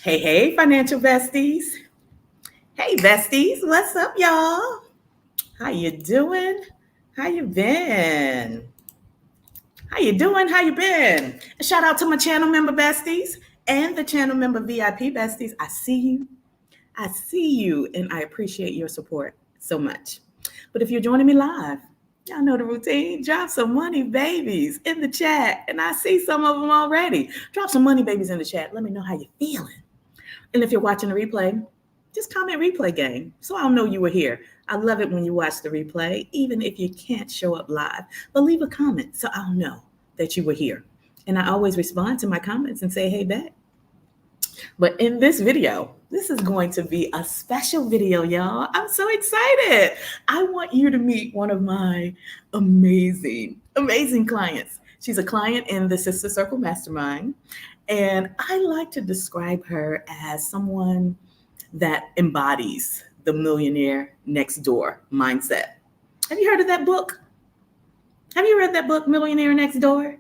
Hey, financial besties. Hey, besties. What's up, y'all? How you doing? How you been? How you doing? How you been? A shout out to my channel member besties and the channel member VIP besties. I see you. I see you, and I appreciate your support so much. But if you're joining me live, y'all know the routine. Drop some money babies in the chat, and I see some of them already. Drop some money babies in the chat. Let me know how you're feeling. And if you're watching the replay, just comment replay gang so I'll know you were here. I love it when you watch the replay, even if you can't show up live. But leave a comment so I'll know that you were here. And I always respond to my comments and say, hey, back. But in this video, this is going to be a special video, y'all. I'm so excited. I want you to meet one of my amazing clients. She's a client in the Sista Circle Mastermind. And I like to describe her as someone that embodies the Millionaire Next Door mindset. Have you heard of that book? Have you read that book, Millionaire Next Door?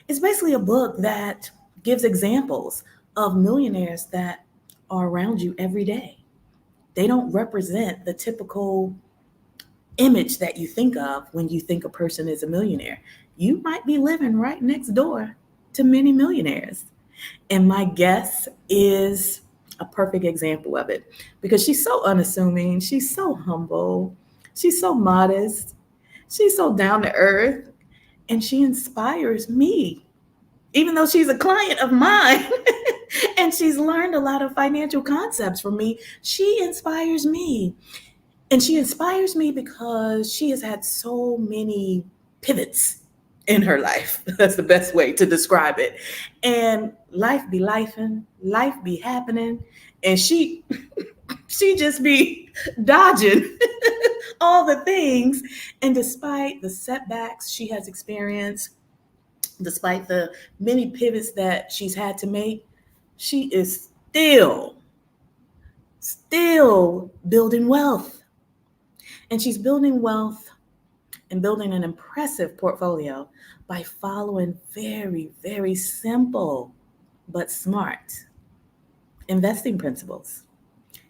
It's basically a book that gives examples of millionaires that are around you every day. They don't represent the typical image that you think of when you think a person is a millionaire. You might be living right next door to many millionaires. And my guest is a perfect example of it because she's so unassuming. She's so humble. She's so modest. She's so down to earth. And she inspires me, even though she's a client of mine. And she's learned a lot of financial concepts from me. She inspires me. And she inspires me because she has had so many pivots in her life. That's the best way to describe it. And life be lifing, life be happening. And she just be dodging all the things. And despite the setbacks she has experienced, despite the many pivots that she's had to make, she is still building wealth. And she's building wealth and building an impressive portfolio by following very, very simple but smart investing principles.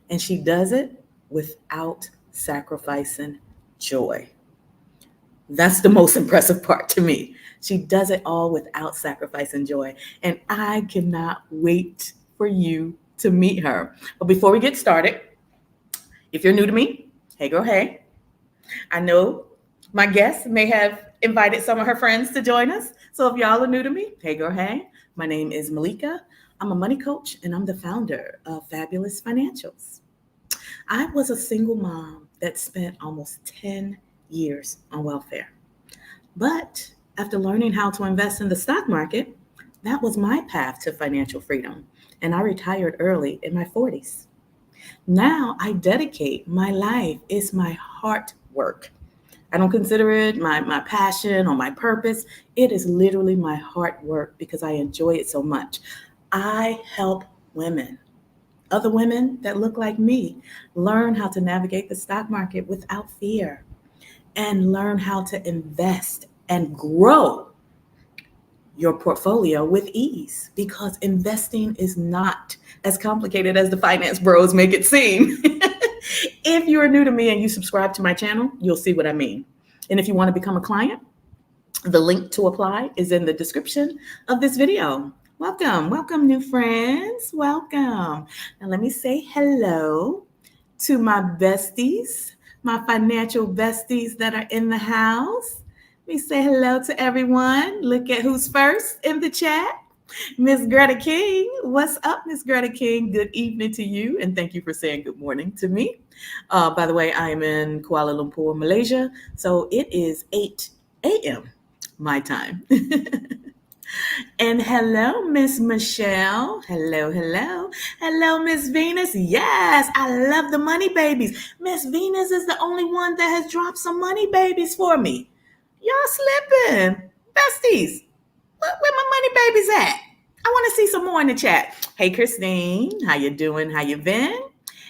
And she does it without sacrificing joy. That's the most impressive part to me. She does it all without sacrificing joy. And I cannot wait for you to meet her. But before we get started, if you're new to me, hey girl, hey. I know my guest may have invited some of her friends to join us. So if y'all are new to me, hey girl, hey. My name is Malika. I'm a money coach and I'm the founder of Fabulous Financials. I was a single mom that spent almost 10 years on welfare. But after learning how to invest in the stock market, that was my path to financial freedom. And I retired early in my 40s. Now I dedicate my life. It's my heart work. I don't consider it my passion or my purpose. It is literally my heart work because I enjoy it so much. I help women, other women that look like me, learn how to navigate the stock market without fear and learn how to invest and grow your portfolio with ease because investing is not as complicated as the finance bros make it seem. If you are new to me and you subscribe to my channel, you'll see what I mean. And if you want to become a client, the link to apply is in the description of this video. Welcome, new friends. Welcome. Now let me say hello to my besties, my financial besties that are in the house. Let me say hello to everyone. Look at who's first in the chat. Miss Greta King. What's up, Miss Greta King? Good evening to you, and thank you for saying good morning to me. By the way, I am in Kuala Lumpur, Malaysia, so it is 8 a.m. my time. And hello, Miss Michelle. Hello, Miss Venus. Yes, I love the money babies. Miss Venus is the only one that has dropped some money babies for me. Y'all slipping. Besties, where my money babies at? I want to see some more in the chat. Hey, Christine, how you doing? How you been?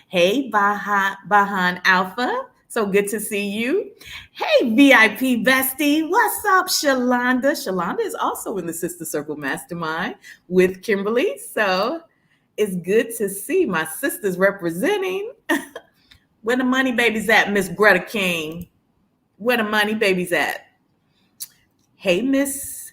Hey, Bahan Alpha. So good to see you. Hey, VIP bestie. What's up, Shalonda? Shalonda is also in the Sista Circle Mastermind with Kimberly. So It's good to see my sisters representing. Where the money babies at, Miss Greta King? Where the money babies at? Hey, Miss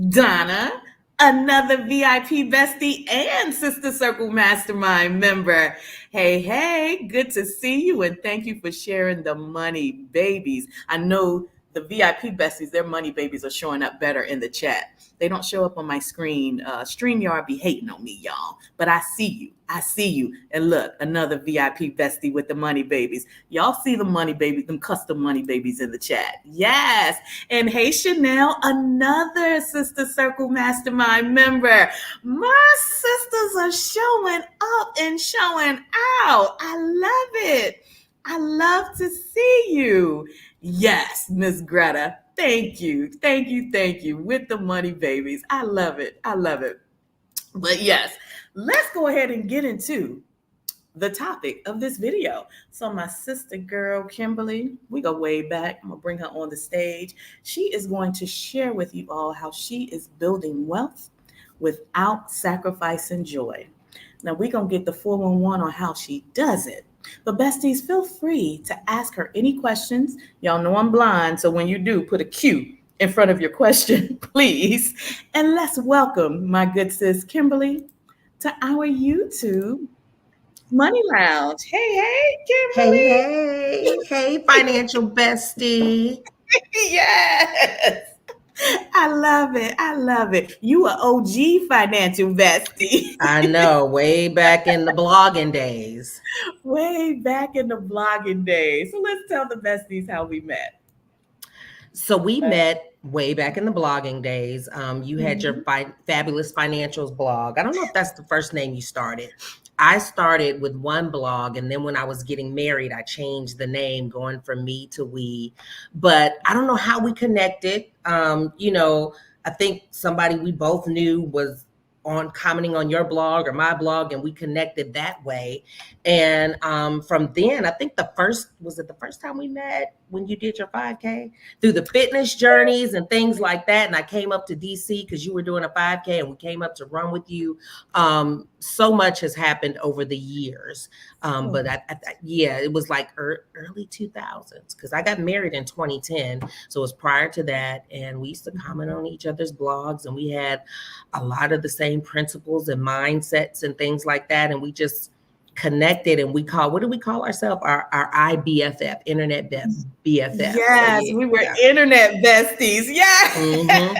Donna, another VIP bestie and Sista Circle Mastermind member. Hey, hey, good to see you and thank you for sharing the money babies. I know the VIP besties, their money babies are showing up better in the chat. They don't show up on my screen. StreamYard be hating on me, y'all. But I see you. I see you. And look, another VIP bestie with the money babies. Y'all see the money babies, them custom money babies in the chat. Yes. And hey, Chanel, another Sista Circle Mastermind member. My sisters are showing up and showing out. I love it. I love to see you. Yes, Miss Greta. Thank you. Thank you. Thank you. With the money babies. I love it. I love it. But yes, let's go ahead and get into the topic of this video. So my sister girl, Kimberly, we go way back. I'm gonna bring her on the stage. She is going to share with you all how she is building wealth without sacrificing joy. Now we're gonna get the 411 on how she does it. But besties, feel free to ask her any questions. Y'all know I'm blind, so when you do, put a Q in front of your question, please. And let's welcome my good sis, Kimberly, to our YouTube Money Lounge. Hey, hey, Kimberly. Hey, financial bestie. Yes. I love it. I love it. You are OG financial bestie. I know, way back in the blogging days. Way back in the blogging days. So let's tell the besties how we met. So we met way back in the blogging days. You had your Fabulous Financials blog. I don't know if that's the first name you started. I started with one blog, and then when I was getting married, I changed the name, going from me to we. But I don't know how we connected. I think somebody we both knew was on commenting on your blog or my blog, and we connected that way. And from then, I think the first time we met when you did your 5K through the fitness journeys and things like that. And I came up to DC because you were doing a 5K, and we came up to run with you. So much has happened over the years. But it was like early 2000s because I got married in 2010. So it was prior to that. And we used to comment on each other's blogs, and we had a lot of the same principles and mindsets and things like that. And we just connected, and what do we call ourselves? Our IBFF, internet BFF. Yes, we were internet besties. Yes. Mm-hmm.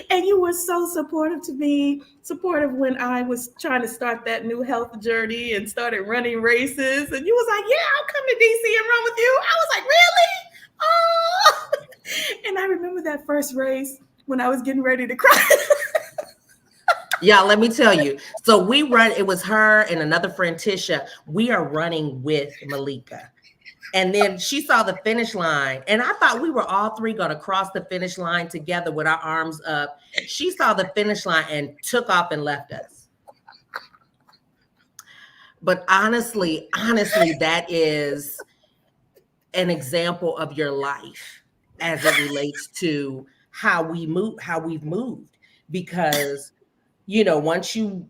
And you were so supportive to me, supportive when I was trying to start that new health journey and started running races. And you was like, yeah, I'll come to DC and run with you. I was like, really? Oh. And I remember that first race when I was getting ready to cry. Yeah, let me tell you. So it was her and another friend, Tisha. We are running with Malika. And then she saw the finish line. And I thought we were all three going to cross the finish line together with our arms up. She saw the finish line and took off and left us. But honestly, that is an example of your life as it relates to how we've moved. Because once you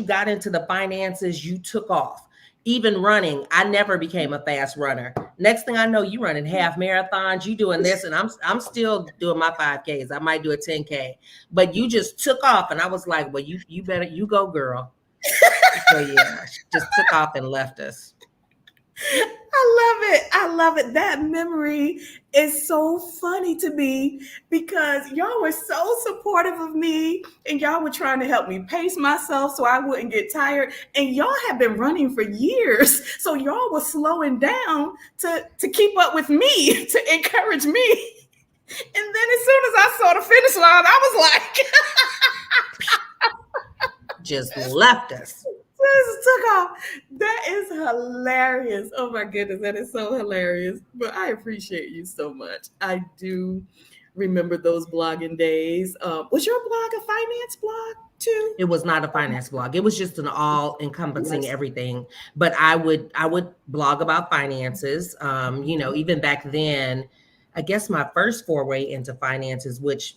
got into the finances, you took off. Even running, I never became a fast runner. Next thing I know, you running half marathons, you doing this, and I'm still doing my 5Ks. I might do a 10K, but you just took off, and I was like, well, you better, you go, girl. So yeah, she just took off and left us. I love it. That memory is so funny to me because y'all were so supportive of me and y'all were trying to help me pace myself so I wouldn't get tired. And y'all have been running for years. So y'all were slowing down to keep up with me, to encourage me. And then as soon as I saw the finish line, I was like, just left us. Took off. That is hilarious. Oh my goodness, that is so hilarious. But I appreciate you so much. I do remember those blogging days. Was your blog a finance blog too? It was not a finance blog. It was just an all-encompassing everything. But I would blog about finances. Even back then, I guess my first foray into finances, which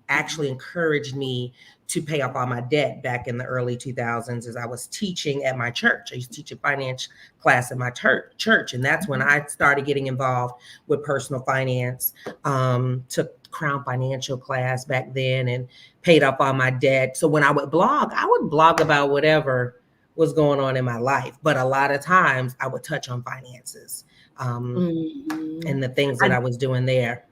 actually encouraged me to pay off all my debt back in the early 2000s as I was teaching at my church. I used to teach a finance class at my church. And that's when I started getting involved with personal finance, took Crown Financial class back then and paid off all my debt. So when I would blog about whatever was going on in my life. But a lot of times I would touch on finances and the things that I was doing there.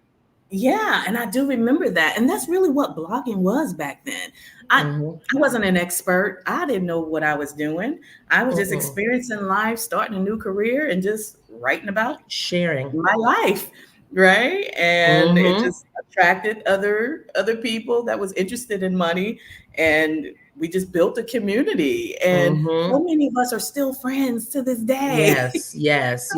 Yeah, and I do remember that. And that's really what blogging was back then. I wasn't an expert. I didn't know what I was doing. I was just experiencing life, starting a new career, and just writing about sharing my life, right? And it just attracted other people that was interested in money, and we just built a community. And so many of us are still friends to this day. Yes.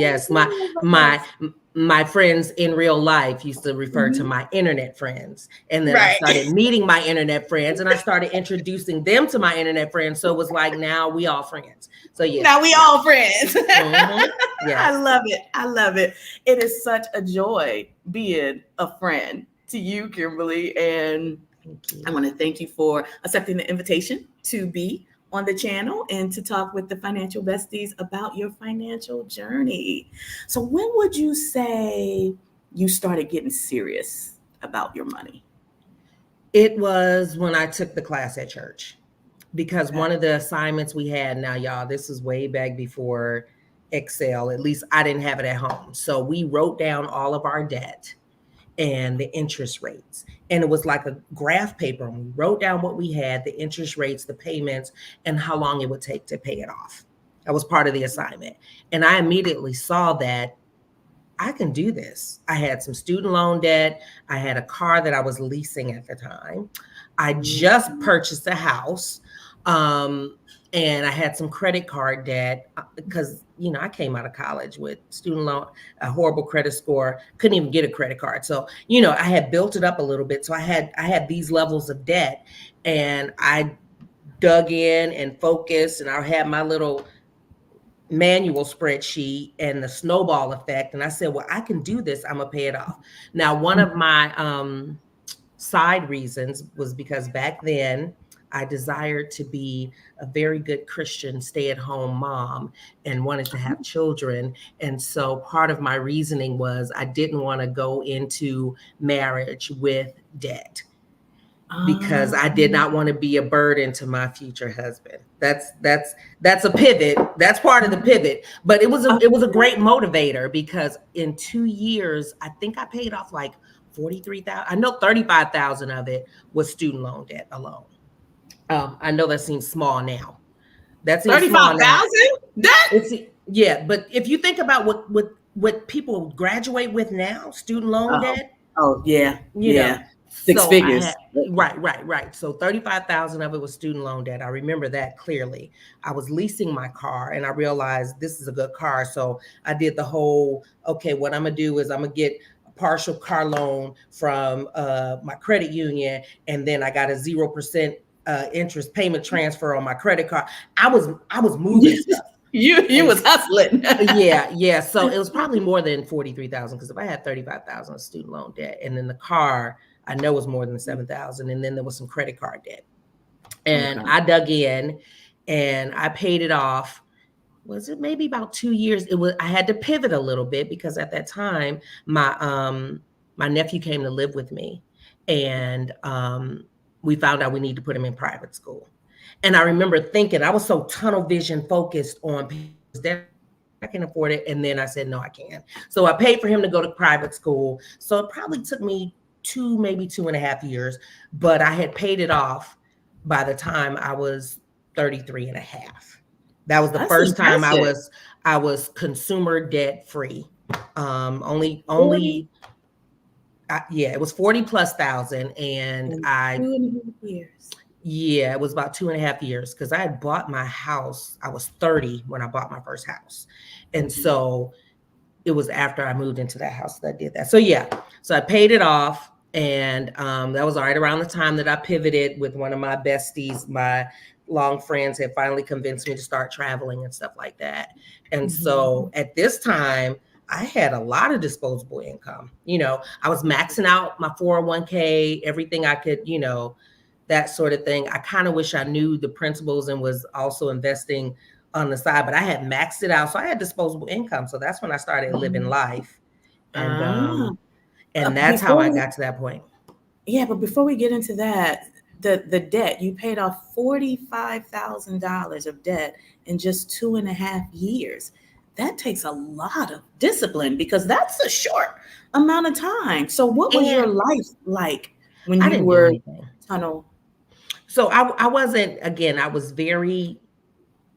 My friends in real life used to refer to my internet friends. And then I started meeting my internet friends, and I started introducing them to my internet friends. So it was like, now we all friends. So yeah. Now we all friends. Yes. I love it. It is such a joy being a friend to you, Kimberly. And I want to thank you for accepting the invitation to be on the channel and to talk with the financial besties about your financial journey. So when would you say you started getting serious about your money? It was when I took the class at church, because one of the assignments we had, now y'all, this is way back before Excel, at least I didn't have it at home. So we wrote down all of our debt and the interest rates. And it was like a graph paper. And we wrote down what we had, the interest rates, the payments, and how long it would take to pay it off. That was part of the assignment. And I immediately saw that I can do this. I had some student loan debt. I had a car that I was leasing at the time. I just purchased a house. And I had some credit card debt because, I came out of college with student loan, a horrible credit score, couldn't even get a credit card. So, I had built it up a little bit. So I had these levels of debt, and I dug in and focused, and I had my little manual spreadsheet and the snowball effect. And I said, well, I can do this. I'm gonna pay it off. Now, one of my side reasons was because back then I desired to be a very good Christian stay-at-home mom and wanted to have children. And so part of my reasoning was I didn't want to go into marriage with debt, because I did not want to be a burden to my future husband. That's a pivot. That's part of the pivot. But it was a great motivator, because in 2 years, I think I paid off like $43,000. I know $35,000 of it was student loan debt alone. I know that seems small now. That seems $35,000. Yeah, but if you think about what people graduate with now, student loan debt. Oh yeah, yeah, 6 figures. Right. So $35,000 of it was student loan debt. I remember that clearly. I was leasing my car, and I realized this is a good car. So I did the whole, okay, what I'm gonna do is I'm gonna get partial car loan from my credit union, and then I got a 0% interest payment transfer on my credit card. I was moving stuff. You was hustling. Yeah. So it was probably more than 43,000, because if I had 35,000 of student loan debt, and then the car, I know was more than 7,000, and then there was some credit card debt. And I dug in and I paid it off. Was it maybe about 2 years? I had to pivot a little bit, because at that time my nephew came to live with me, and we found out we need to put him in private school. And I remember thinking, I was so tunnel vision focused on that I can afford it. And then I said, no, I can't. So I paid for him to go to private school. So it probably took me maybe 2.5 years, but I had paid it off by the time I was 33 and a half. That was the first time I was consumer debt free. It was 40,000+, and I 2.5 years. Yeah, it was about 2.5 years, because I had bought my house. I was 30 when I bought my first house. And so it was after I moved into that house that I did that. So yeah, so I paid it off, and that was right around the time that I pivoted with one of my besties. My long friends had finally convinced me to start traveling and stuff like that. And so at this time, I had a lot of disposable income. I was maxing out my 401k, everything I could, that sort of thing. I kind of wish I knew the principles and was also investing on the side, but I had maxed it out. So I had disposable income. So that's when I started living life. And Ah. that's how I got to that point. Yeah, but before we get into that, the debt, you paid off $45,000 of debt in just 2.5 years. That takes a lot of discipline because that's a short amount of time. So what was your life like when you were tunnel? So I wasn't, again, I was very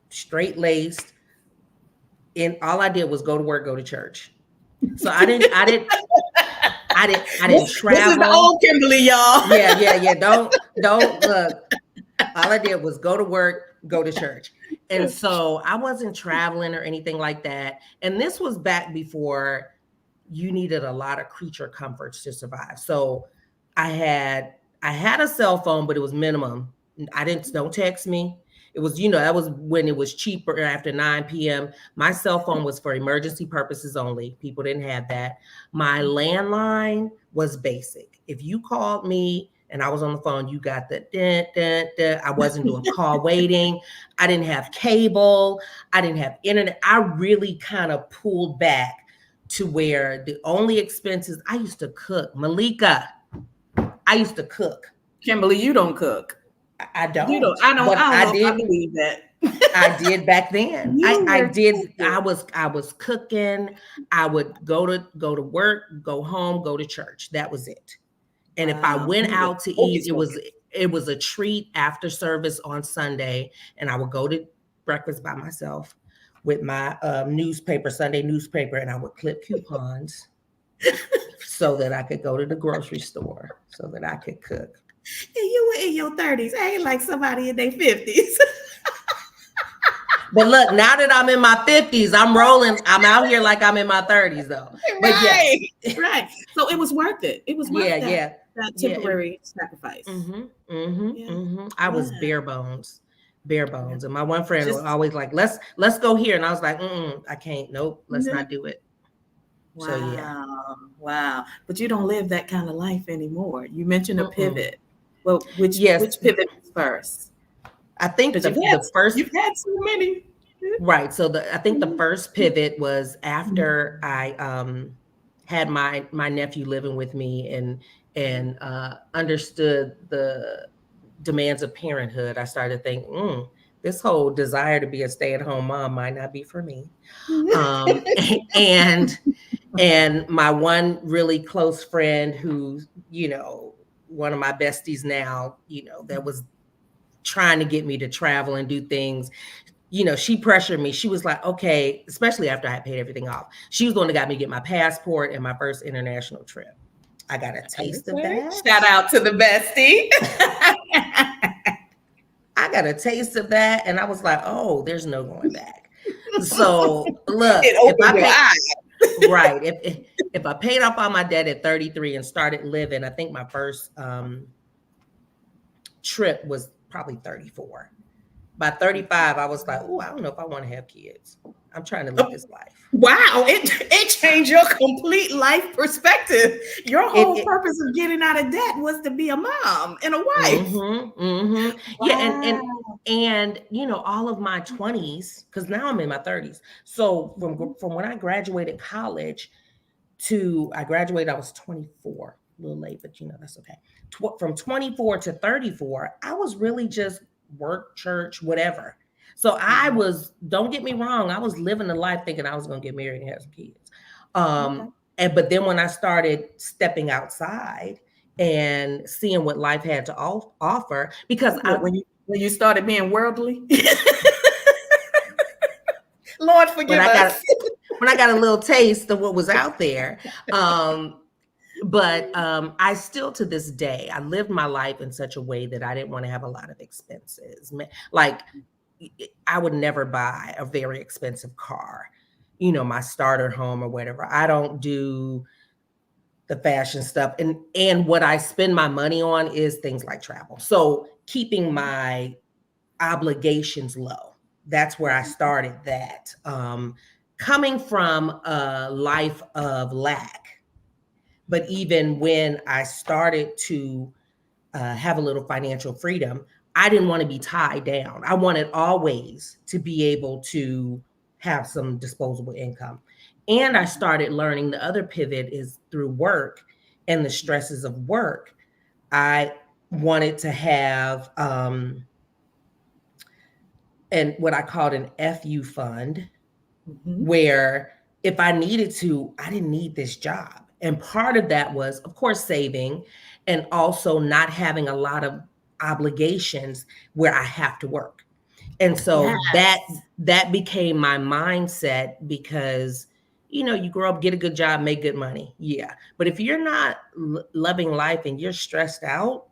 straight laced, and all I did was go to work, go to church. So I didn't travel. This is the old Kimberly, y'all. Yeah. Don't look. All I did was go to work, go to church. And so I wasn't traveling or anything like that. And this was back before you needed a lot of creature comforts to survive. So I had a cell phone, but it was minimum. Don't text me. It was, that was when it was cheaper after 9 p.m. My cell phone was for emergency purposes only. People didn't have that. My landline was basic. If you called me and I was on the phone, you got the dun, dun, dun. I wasn't doing call waiting. I didn't have cable. I didn't have internet. I really kind of pulled back to where the only expenses, I used to cook. Malika, I used to cook. Kimberly, you don't cook. I don't. I don't I believe that. I did back then. I did. I was cooking. I would go to work, go home, go to church. That was it. And if I went out to eat, it was a treat after service on Sunday, and I would go to breakfast by myself with my Sunday newspaper, and I would clip coupons so that I could go to the grocery store, so that I could cook. And you were in your 30s. I ain't like somebody in their 50s. But look, now that I'm in my 50s, I'm rolling. I'm out here like I'm in my 30s, though. Right. Right. So it was worth it. It was worth that temporary sacrifice. I was bare bones. And my one friend was always like, let's go here. And I was like, I can't. Nope. Let's not do it. Wow. So, wow. But you don't live that kind of life anymore. You mentioned a pivot. Well, which pivot was first? I think the first. You've had so many. Right. So I think the first pivot was after I had my nephew living with me and understood the demands of parenthood. I started thinking, this whole desire to be a stay-at-home mom might not be for me. And my one really close friend who's, one of my besties now, that was trying to get me to travel and do things, she pressured me. She was like, okay, especially after I had paid everything off. She was the one that got me to get my passport and my first international trip. I got a taste of that. Shout out to the bestie. I got a taste of that. And I was like, oh, there's no going back. So look, if I paid off all my debt at 33 and started living, I think my first trip was probably 34. By 35, I was like, oh, I don't know if I want to have kids. I'm trying to live this life. Wow, it changed your complete life perspective. Your whole purpose of getting out of debt was to be a mom and a wife. Wow. Yeah, and all of my 20s, because now I'm in my 30s. So from when I graduated college to I graduated, I was 24, a little late, but that's okay. From 24 to 34, I was really just work, church, whatever. So I was, don't get me wrong, I was living the life thinking I was going to get married and have some kids. But then when I started stepping outside and seeing what life had to offer, because when you started being worldly, Lord forgive us. When I got a little taste of what was out there. But I still, to this day, I lived my life in such a way that I didn't want to have a lot of expenses. Like, I would never buy a very expensive car, my starter home or whatever. I don't do the fashion stuff. And what I spend my money on is things like travel. So keeping my obligations low. That's where I started that. coming from a life of lack, but even when I started to have a little financial freedom, I didn't want to be tied down. I wanted always to be able to have some disposable income. And I started learning the other pivot is through work and the stresses of work. I wanted to have and what I called an FU fund, where if I needed to, I didn't need this job. And part of that was, of course, saving and also not having a lot of obligations where I have to work. And so that became my mindset because, you know, you grow up, get a good job, make good money. Yeah. But if you're not loving life and you're stressed out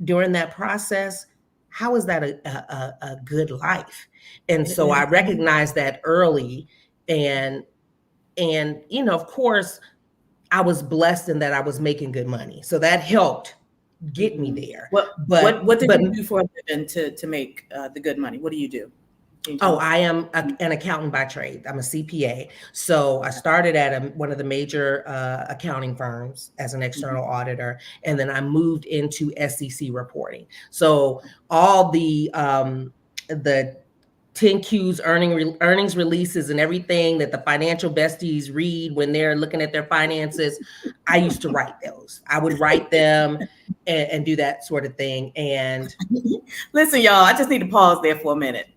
during that process, how is that a good life? And so I recognized that early. And you know, of course, I was blessed in that I was making good money. So that helped get me there. What did you do for a living to make the good money? What do you do? Oh, I am an accountant by trade. I'm a CPA. So I started at one of the major accounting firms as an external auditor, and then I moved into SEC reporting. So all the 10Qs, earnings releases, and everything that the financial besties read when they're looking at their finances, I used to write those. I would write them and do that sort of thing. And listen, y'all, I just need to pause there for a minute.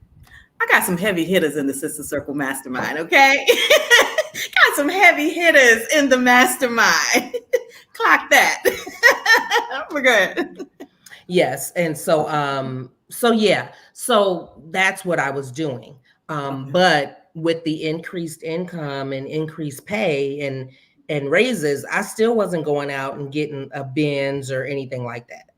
I got some heavy hitters in the Sista Circle Mastermind, okay? Got some heavy hitters in the mastermind. Clock that. We're good. Yes. And so that's what I was doing. But with the increased income and increased pay and raises, I still wasn't going out and getting a Benz or anything like that.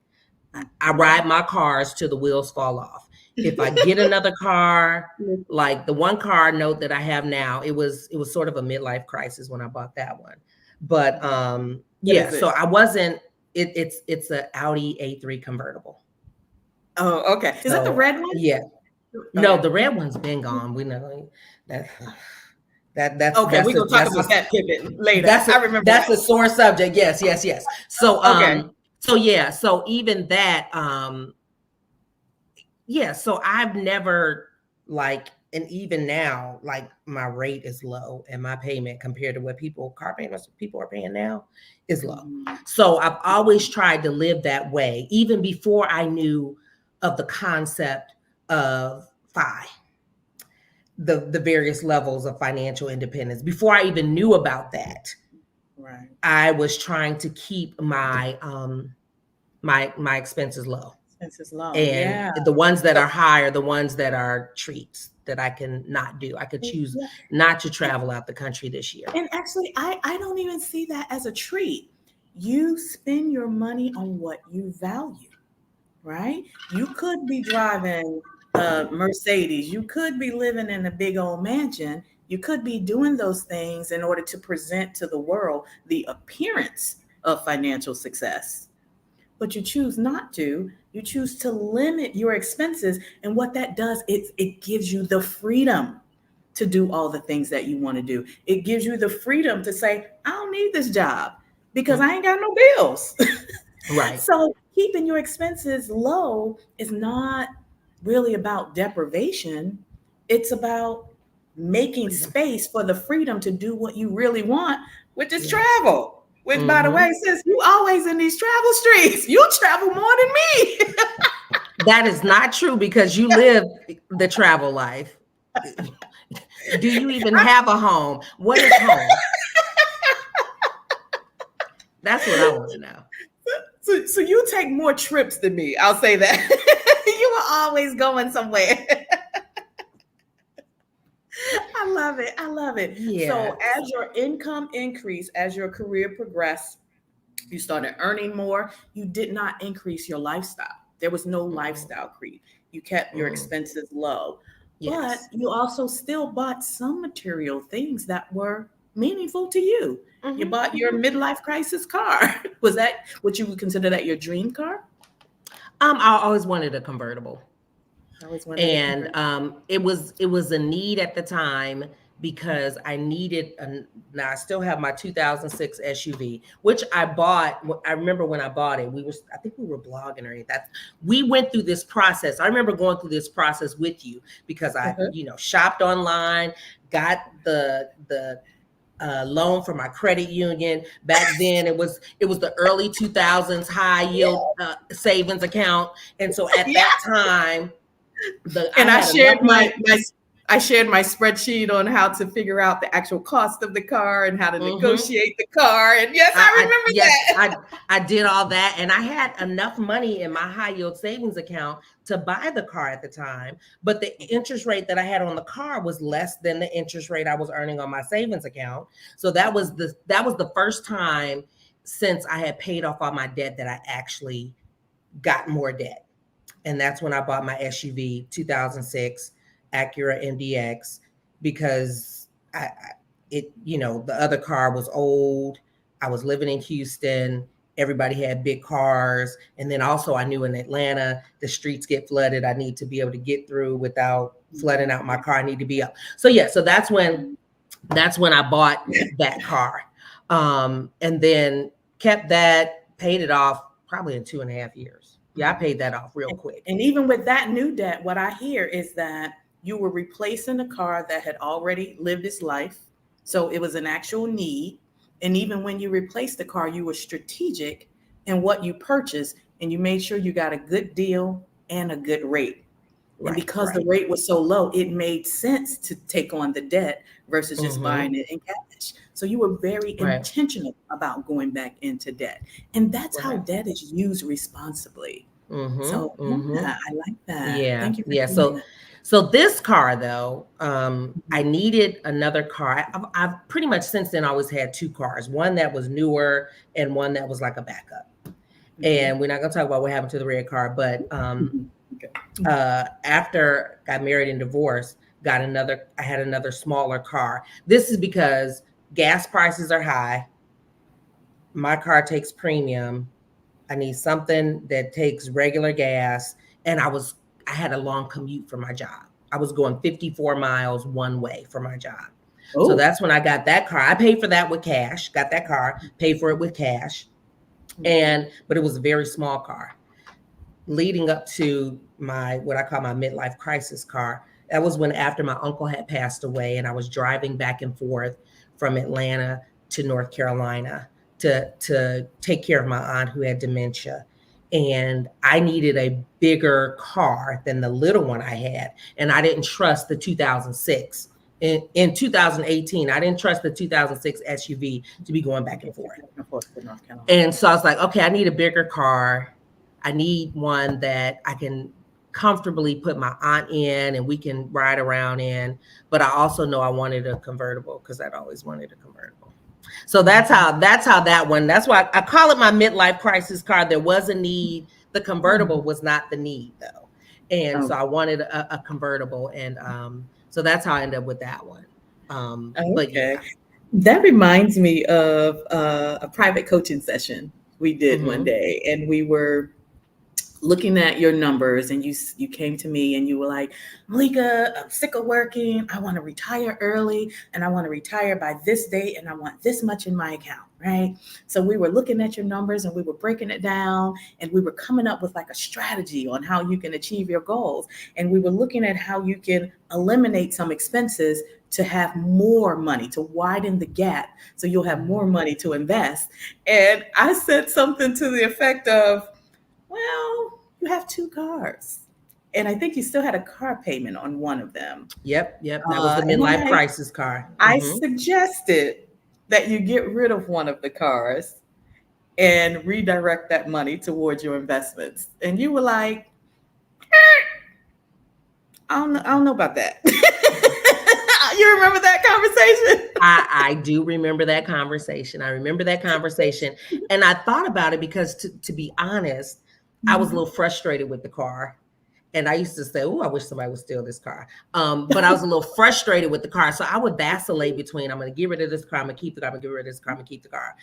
I ride my cars till the wheels fall off. If I get another car, like the one car note that I have now, it was sort of a midlife crisis when I bought that one. But so I wasn't. It's an Audi A3 convertible. Oh, okay. Is that the red one? Yeah. Okay. No, the red one's been gone. We know that. That's okay. We're gonna talk about that pivot later. I remember that's a sore subject. Yes. So so even that so I've never and even now, my rate is low and my payment compared to what car payments people are paying now is low. So I've always tried to live that way, even before I knew of the concept of the various levels of financial independence. Before I even knew about that, right, I was trying to keep my my expenses low. And the ones that are high are the ones that are treats that I can not do. I could choose not to travel out the country this year. And actually, I don't even see that as a treat. You spend your money on what you value, right? You could be driving a Mercedes. You could be living in a big old mansion. You could be doing those things in order to present to the world the appearance of financial success. But you choose not to. You choose to limit your expenses. And what that does, it gives you the freedom to do all the things that you want to do. It gives you the freedom to say, I don't need this job because I ain't got no bills. Right. So keeping your expenses low is not really about deprivation. It's about making space for the freedom to do what you really want, which is travel. Which, by the way, sis, you always in these travel streets. You travel more than me. That is not true because you live the travel life. Do you even have a home? What is home? That's what I want to know. So you take more trips than me. I'll say that. You are always going somewhere. I love it. Yeah. So as your income increased, as your career progressed, you started earning more. You did not increase your lifestyle. There was no lifestyle creep. You kept your expenses low. Yes. But you also still bought some material things that were meaningful to you. You bought your midlife crisis car. Was that what you would consider that your dream car? I always wanted a convertible. And it was a need at the time because I needed now I still have my 2006 SUV, which I bought. I remember when I bought it, I think we were blogging or anything. We went through this process. I remember going through this process with you because I, shopped online, got the loan from my credit union. Back then it was the early 2000s high yield savings account. And so at that time, I shared my spreadsheet on how to figure out the actual cost of the car and how to negotiate the car. And yes, I remember that. I did all that. And I had enough money in my high yield savings account to buy the car at the time. But the interest rate that I had on the car was less than the interest rate I was earning on my savings account. So that was the first time since I had paid off all my debt that I actually got more debt. And that's when I bought my SUV, 2006 Acura MDX, because the other car was old. I was living in Houston. Everybody had big cars. And then also I knew in Atlanta, the streets get flooded. I need to be able to get through without flooding out my car. I need to be up. So that's when I bought that car. And then kept that, paid it off probably in 2.5 years. Yeah, I paid that off real quick. And even with that new debt, what I hear is that you were replacing a car that had already lived its life. So it was an actual need. And even when you replaced the car, you were strategic in what you purchased, and you made sure you got a good deal and a good rate. And because the rate was so low, it made sense to take on the debt versus just buying it in cash. So you were very intentional about going back into debt. And that's how debt is used responsibly. So I like that. Yeah. Thank you for doing that. So this car, though, I needed another car. I've pretty much since then always had two cars, one that was newer and one that was like a backup. And we're not going to talk about what happened to the red car, but after I got married and divorced, I had another smaller car. This is because gas prices are high. My car takes premium. I need something that takes regular gas. And I had a long commute for my job. I was going 54 miles one way for my job. Oh. So that's when I got that car. I paid for that with cash, got that car, paid for it with cash. But it was a very small car. Leading up to what I call my midlife crisis car, that was when after my uncle had passed away and I was driving back and forth from Atlanta to North Carolina to take care of my aunt who had dementia. And I needed a bigger car than the little one I had. And I didn't trust the 2006. In 2018, I didn't trust the 2006 SUV to be going back and forth. And so I was like, okay, I need a bigger car. I need one that I can comfortably put my aunt in and we can ride around in. But I also know I wanted a convertible because I'd always wanted a convertible. So that's how that one, that's why I call it my midlife crisis car. There was a need. The convertible was not the need though. And so I wanted a convertible. And so that's how I ended up with that one. But yeah. That reminds me of a private coaching session we did one day, and we were looking at your numbers, and you came to me and you were like, Malika, I'm sick of working. I want to retire early, and I want to retire by this date, and I want this much in my account, right? So we were looking at your numbers and we were breaking it down, and we were coming up with like a strategy on how you can achieve your goals. And we were looking at how you can eliminate some expenses to have more money, to widen the gap so you'll have more money to invest. And I said something to the effect of, well, you have two cars. And I think you still had a car payment on one of them. Yep. That was the midlife crisis car. I suggested that you get rid of one of the cars and redirect that money towards your investments. And you were like, I don't know about that. You remember that conversation? I do remember that conversation. And I thought about it because to be honest, I was a little frustrated with the car. And I used to say, oh, I wish somebody would steal this car. But I was a little frustrated with the car. So I would vacillate between, I'm going to get rid of this car, I'm going to keep the car, I'm going to get rid of this car, I'm going to keep the car.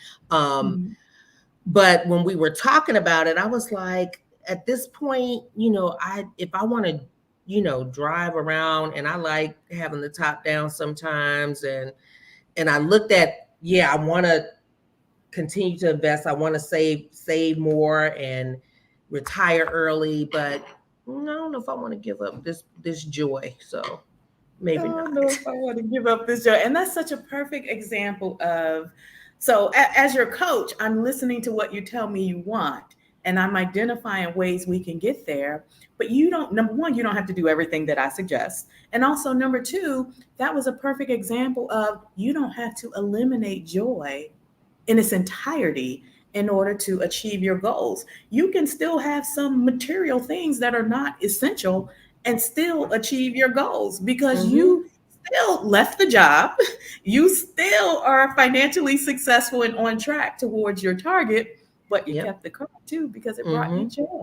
But when we were talking about it, I was like, at this point, if I want to drive around, and I like having the top down sometimes. And I looked at, I want to continue to invest. I want to save more and retire early, but I don't know if I want to give up this joy. So maybe I not. don't know if I want to give up this joy. And that's such a perfect example of, so as your coach, I'm listening to what you tell me you want, and I'm identifying ways we can get there. But you don't, number one, you don't have to do everything that I suggest. And also, number two, that was a perfect example of you don't have to eliminate joy in its entirety in order to achieve your goals. You can still have some material things that are not essential and still achieve your goals because Mm-hmm. you still left the job. You still are financially successful and on track towards your target, but you Yep. kept the car too because it brought you Mm-hmm. joy,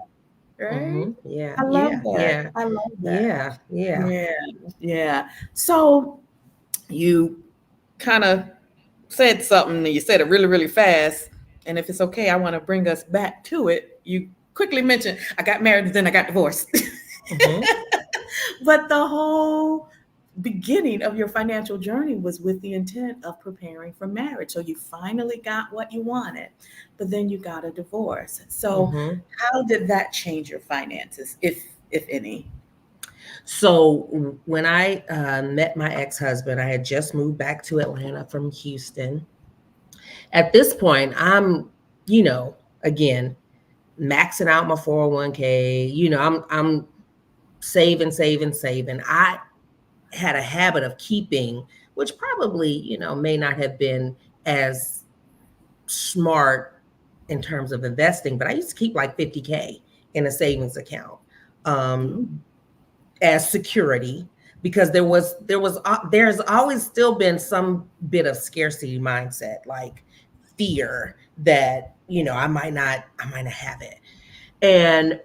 right? Mm-hmm. Yeah. I love Yeah. that. Yeah. I love that. Yeah. Yeah. Yeah. Yeah. So you kind of said something and you said it really, really fast. And if it's okay, I want to bring us back to it. You quickly mentioned I got married and then I got divorced. Mm-hmm. But the whole beginning of your financial journey was with the intent of preparing for marriage. So you finally got what you wanted, but then you got a divorce. So Mm-hmm. how did that change your finances, if any? So when I met my ex-husband, I had just moved back to Atlanta from Houston. At this point, I'm, again, maxing out my 401k. I'm saving, saving, saving. I had a habit of keeping, which probably, may not have been as smart in terms of investing, but I used to keep like 50K in a savings account. Um, Ooh. as security, because there's always still been some bit of scarcity mindset, like fear that I might not have it. And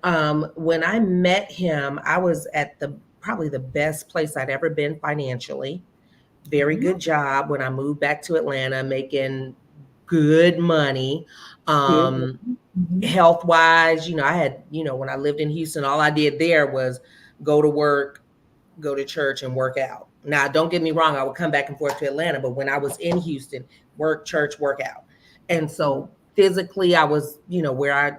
when I met him, I was at the probably the best place I'd ever been financially. Very good Ooh. job when I moved back to Atlanta, making good money. Good. um Mhm. Health wise, I had, when I lived in Houston, all I did there was go to work, go to church, and work out. Now, don't get me wrong, I would come back and forth to Atlanta, but when I was in Houston, work, church, work out. And Wow. so physically, I was, where I,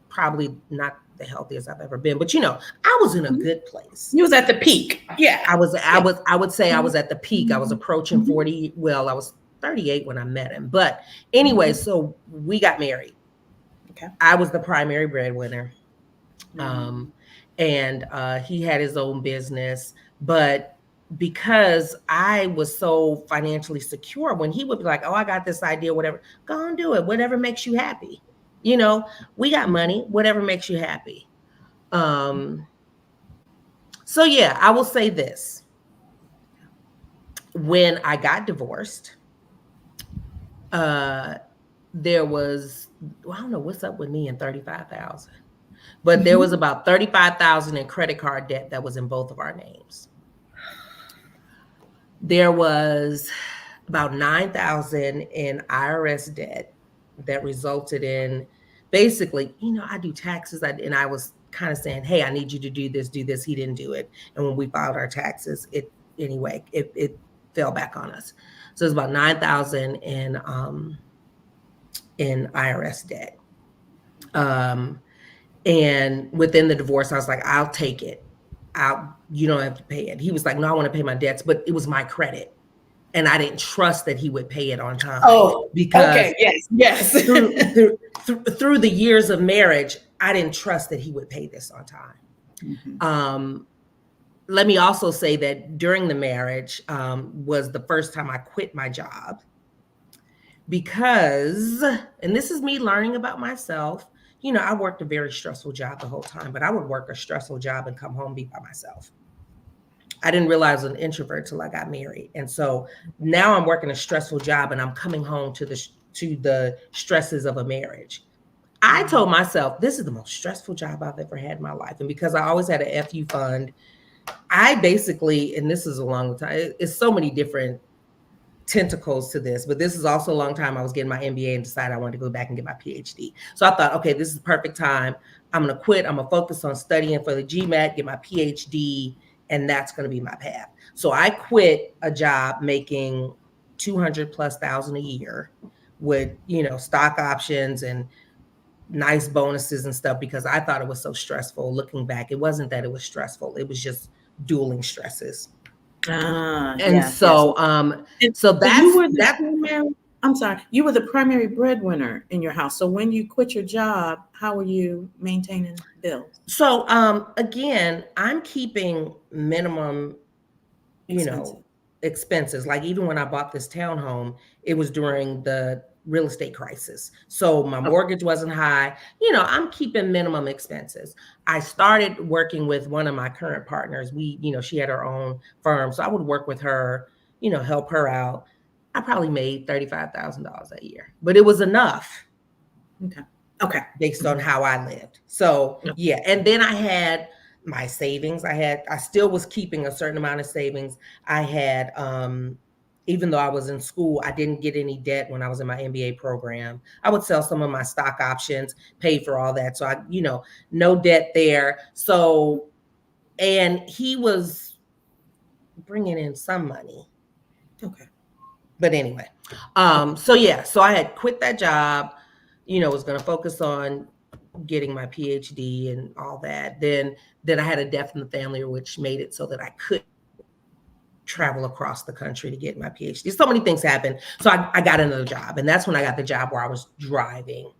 probably not the healthiest I've ever been, but I was in a Mhm. good place. You was at the peak. Yeah. Yeah. I would say I Mhm. was at the peak. I was Mhm. approaching Mhm. 40. Well, I was 38 when I met him. But anyway, Mhm. so we got married. Okay. I was the primary breadwinner. Mhm. Um, and he had his own business. But because I was so financially secure, when he would be like, "Oh, I got this idea, whatever, go and do it, whatever makes you happy." You know, we got Mhm. money, whatever makes you happy. Um, so yeah, I will say this. When I got divorced, uh, there was, well, I don't know what's up with me and 35,000, but there was Mhm. about 35,000 in credit card debt that was in both of our names. There was about 9,000 in IRS debt that resulted in, basically, I do taxes, and I was kind of saying, "Hey, I need you to do this, do this." He didn't do it. And when we filed our taxes, it fell back on us. So it's about 9,000 in IRS debt. Um, and within the divorce, I was like, "I'll take it. You don't have to pay it." He was like, "No, I want to pay my debts," but it was my credit. And I didn't trust that he would pay it on time, Oh, because okay. Yes. Yes. through the years of marriage, I didn't trust that he would pay this on time. Mhm. Um, Let me also say that during the marriage was the first time I quit my job, because, and this is me learning about myself. I worked a very stressful job the whole time, but I would work a stressful job and come home, be by myself. I didn't realize I was an introvert till I got married. And so now I'm working a stressful job and I'm coming home to the stresses of a marriage. I Mhm. told myself this is the most stressful job I've ever had in my life. And because I always had an FU fund, I basically, and this is a long time, it's so many different tentacles to this, but this is also a long time I was getting my MBA and decided I wanted to go back and get my PhD. So I thought, okay, this is the perfect time. I'm going to quit. I'm going to focus on studying for the GMAT, get my PhD, and that's going to be my path. So I quit a job making 200,000+ a year with, stock options and nice bonuses and stuff, because I thought it was so stressful. Looking back, it wasn't that it was stressful. It was just dueling stresses. And so that's you were the primary, I'm sorry, you were the primary breadwinner in your house. So when you quit your job, how were you maintaining bills? So again, I'm keeping minimum, expenses. Like even when I bought this townhome, it was during the real estate crisis. So my mortgage wasn't high. I'm keeping minimum expenses. I started working with one of my current partners. She had her own firm. So I would work with her, help her out. I probably made $35,000 a year, but it was enough. Okay. Based on how I lived. So yeah. And then I had my savings. I still was keeping a certain amount of savings. I had, even though I was in school, I didn't get any debt when I was in my MBA program. I would sell some of my stock options, paid for all that. So I, no debt there. So, and he was bringing in some money. Okay. But anyway, so I had quit that job, was going to focus on getting my PhD and all that. Then I had a death in the family, which made it so that I could travel across the country to get my PhD. So many things happened. So I got another job, and that's when I got the job where I was driving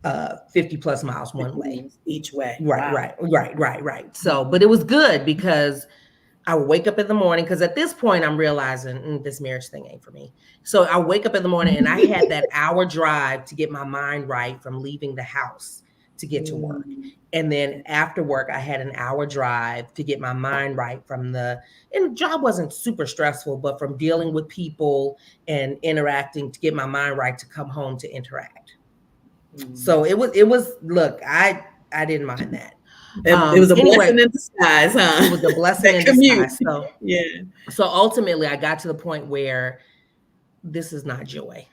50+ miles one way. Each way. Right, wow. Right. So, but it was good because I would wake up in the morning, because at this point I'm realizing this marriage thing ain't for me. So I wake up in the morning and I had that hour drive to get my mind right from leaving the house to get to work. And then after work, I had an hour drive to get my mind right and the job wasn't super stressful, but from dealing with people and interacting to get my mind right to come home to interact. So it was, look, I didn't mind that. It was a blessing in disguise, huh? It was a blessing in disguise. So yeah. So ultimately, I got to the point where this is not joy.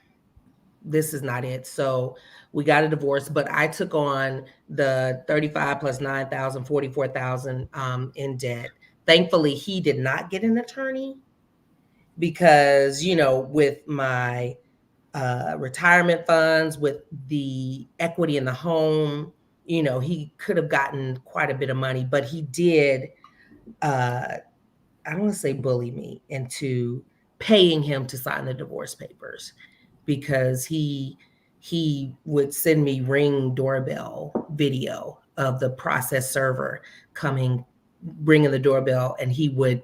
This is not it. So we got a divorce, but I took on the 35 plus 9,000, 44,000 in debt. Thankfully, he did not get an attorney because, with my retirement funds, with the equity in the home, he could have gotten quite a bit of money, but he did, I don't want to say bully me into paying him to sign the divorce papers, because he would send me Ring doorbell video of the process server coming, ringing the doorbell, and he would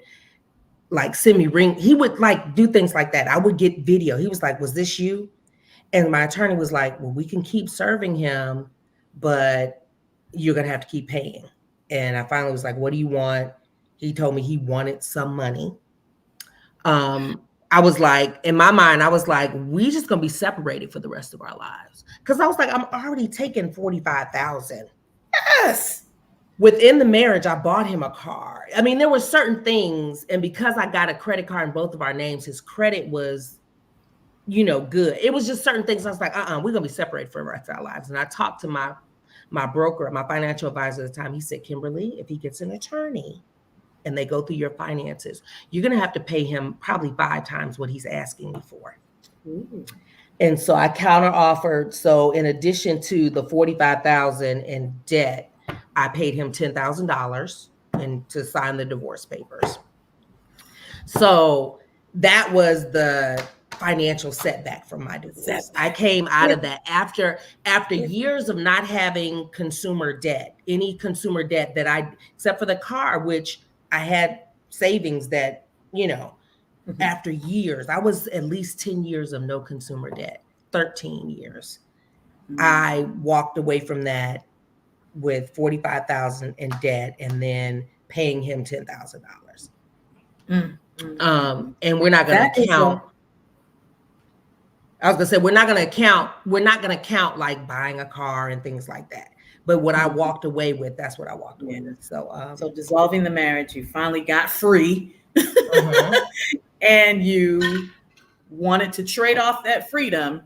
send me Ring. He would do things like that. I would get video. He was like, "Was this you?" And my attorney was like, "Well, we can keep serving him, but you're going to have to keep paying." And I finally was like, "What do you want?" He told me he wanted some money. I was like, in my mind, I was like, we just going to be separated for the rest of our lives. Because I was like, I'm already taking 45,000. Yes. Within the marriage, I bought him a car. I mean, there were certain things. And because I got a credit card in both of our names, his credit was, good. It was just certain things. I was like, we're going to be separated for the rest of our lives. And I talked to my broker, my financial advisor at the time. He said, Kimberly, if he gets an attorney and they go through your finances, you're going to have to pay him probably 5 times what he's asking me for. Ooh. And so I counter offered. So in addition to the 45,000 in debt, I paid him $10,000 and to sign the divorce papers. So that was the financial setback from my divorce. I came out of that after years of not having consumer debt, any consumer debt that except for the car, which I had savings that, after years, I was at least 10 years of no consumer debt, 13 years. I walked away from that with 45,000 in debt and then paying him $10,000. And we're not going to count. I was going to say, we're not going to count like buying a car and things like that. But what I walked away with, that's what I walked away with. So dissolving the marriage, you finally got free and you wanted to trade off that freedom,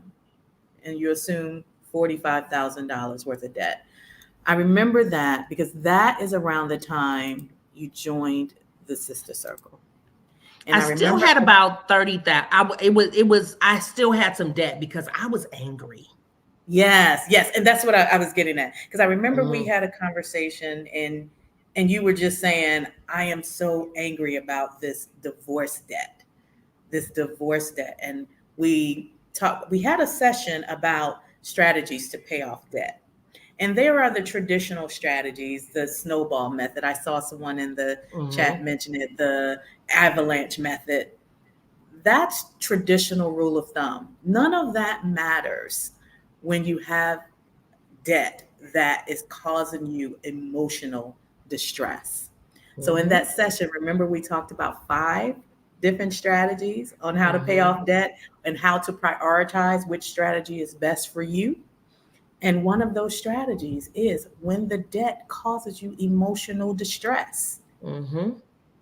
and you assume $45,000 worth of debt. I remember that because that is around the time you joined the Sista Circle. And I I still remember, had about 30,000. I still had some debt because I was angry. yes. And that's what I was getting at. Because I remember we Mm-hmm. had a conversation and you were just saying, I am so angry about this divorce debt. And we had a session about strategies to pay off debt. And there are the traditional strategies, the snowball method. I saw someone in the chat Mm-hmm. mention it, the avalanche method. That's traditional rule of thumb. None of that matters when you have debt that is causing you emotional distress. So, in Mm-hmm. that session, remember we talked about 5 different strategies on how to pay Mm-hmm. off debt and how to prioritize which strategy is best for you. And one of those strategies is when the debt causes you emotional distress, Mm-hmm.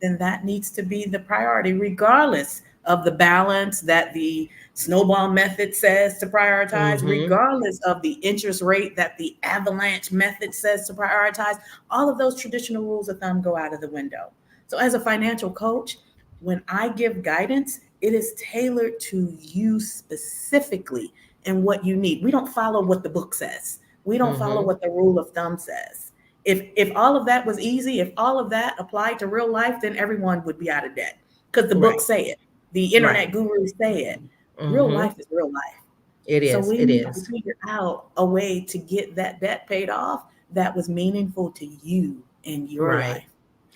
then that needs to be the priority, regardless of the balance that the snowball method says to prioritize, Mm-hmm. regardless of the interest rate that the avalanche method says to prioritize. All of those traditional rules of thumb go out of the window. So, as a financial coach, when I give guidance, it is tailored to you specifically and what you need. We don't follow what the book says. We don't follow Mm-hmm. what the rule of thumb says. If all of that was easy, if all of that applied to real life, then everyone would be out of debt because the Right. books say it, the Right. internet gurus say it. Real Mm-hmm. life is real life. It So is. we It need to is. figure out a way to get that debt paid off that was meaningful to you in your Right. life.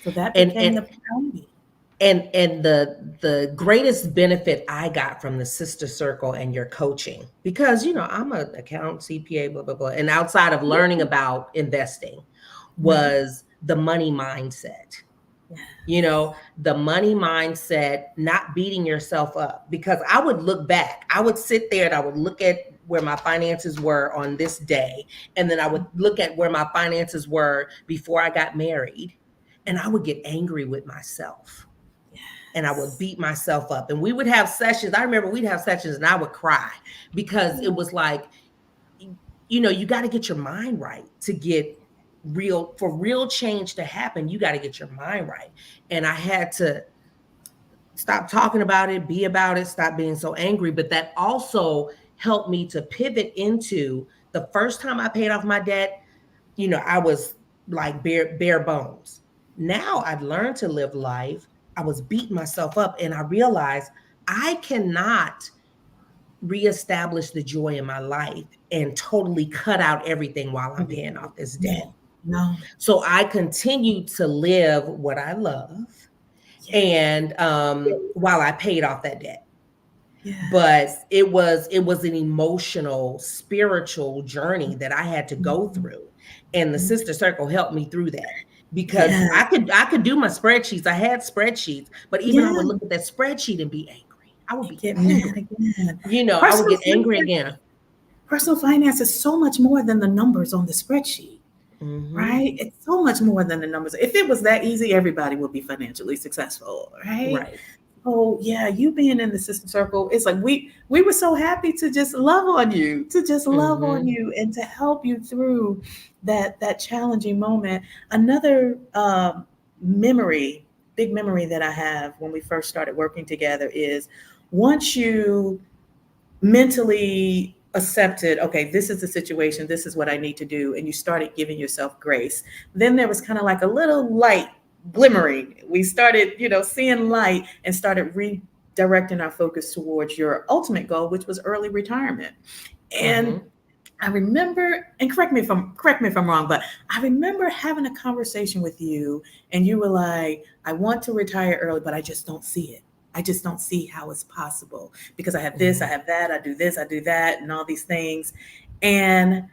So that And became and the priority. and the greatest benefit I got from the Sister Circle and your coaching, because I'm an accountant, CPA, blah blah blah, and outside of learning Yeah. about investing, Right. was the money mindset. Yeah. The money mindset, not beating yourself up. Because I would look back, I would sit there and I would look at where my finances were on this day, and then I would look at where my finances were before I got married, and I would get angry with myself and I would Yes. beat myself up. And we would have sessions. I remember we'd have sessions and I would cry because it was like, you got to get your mind right to get for real change to happen. You got to get your mind right. And I had to stop talking about it, be about it, stop being so angry. But that also helped me to pivot into the first time I paid off my debt. I was like bare bones. Now I've learned to live life. I was beating myself up and I realized I cannot reestablish the joy in my life and totally cut out everything while I'm paying off this debt. No, no. So I continue to live what I love, Yes. and while I paid off that debt. But Yes. it was an emotional, spiritual journey that I had to go Mhm. through, and the Mhm. Sister Circle helped me through that, because Yes. I could do my spreadsheets. I had spreadsheets, but even I Yeah. would look at that spreadsheet and be angry. I would And be get mad angry. again. I would Personal get angry finance, again. personal finance is so much more than the numbers on the spreadsheet, Hmm. right? It's so much more than the numbers. If it was that easy, everybody would be financially successful, right? Right. Oh yeah, you being in the Sister Circle, it's like we were so happy to just love on you, Hmm. and to help you through that challenging moment. Another memory, big memory that I have when we first started working together is once you mentally accepted, okay, this is the situation, this is what I need to do, and you started giving yourself grace, then there was kind of like a little light glimmering. We started, seeing light and started redirecting our focus towards your ultimate goal, which was early retirement. And Hmm. I remember, and correct me if I'm wrong, but I remember having a conversation with you, and you were like, "I want to retire early, but I just don't see it. I just don't see how it's possible because I have this, I Hmm. have that, I do this, I do that, and all these things." And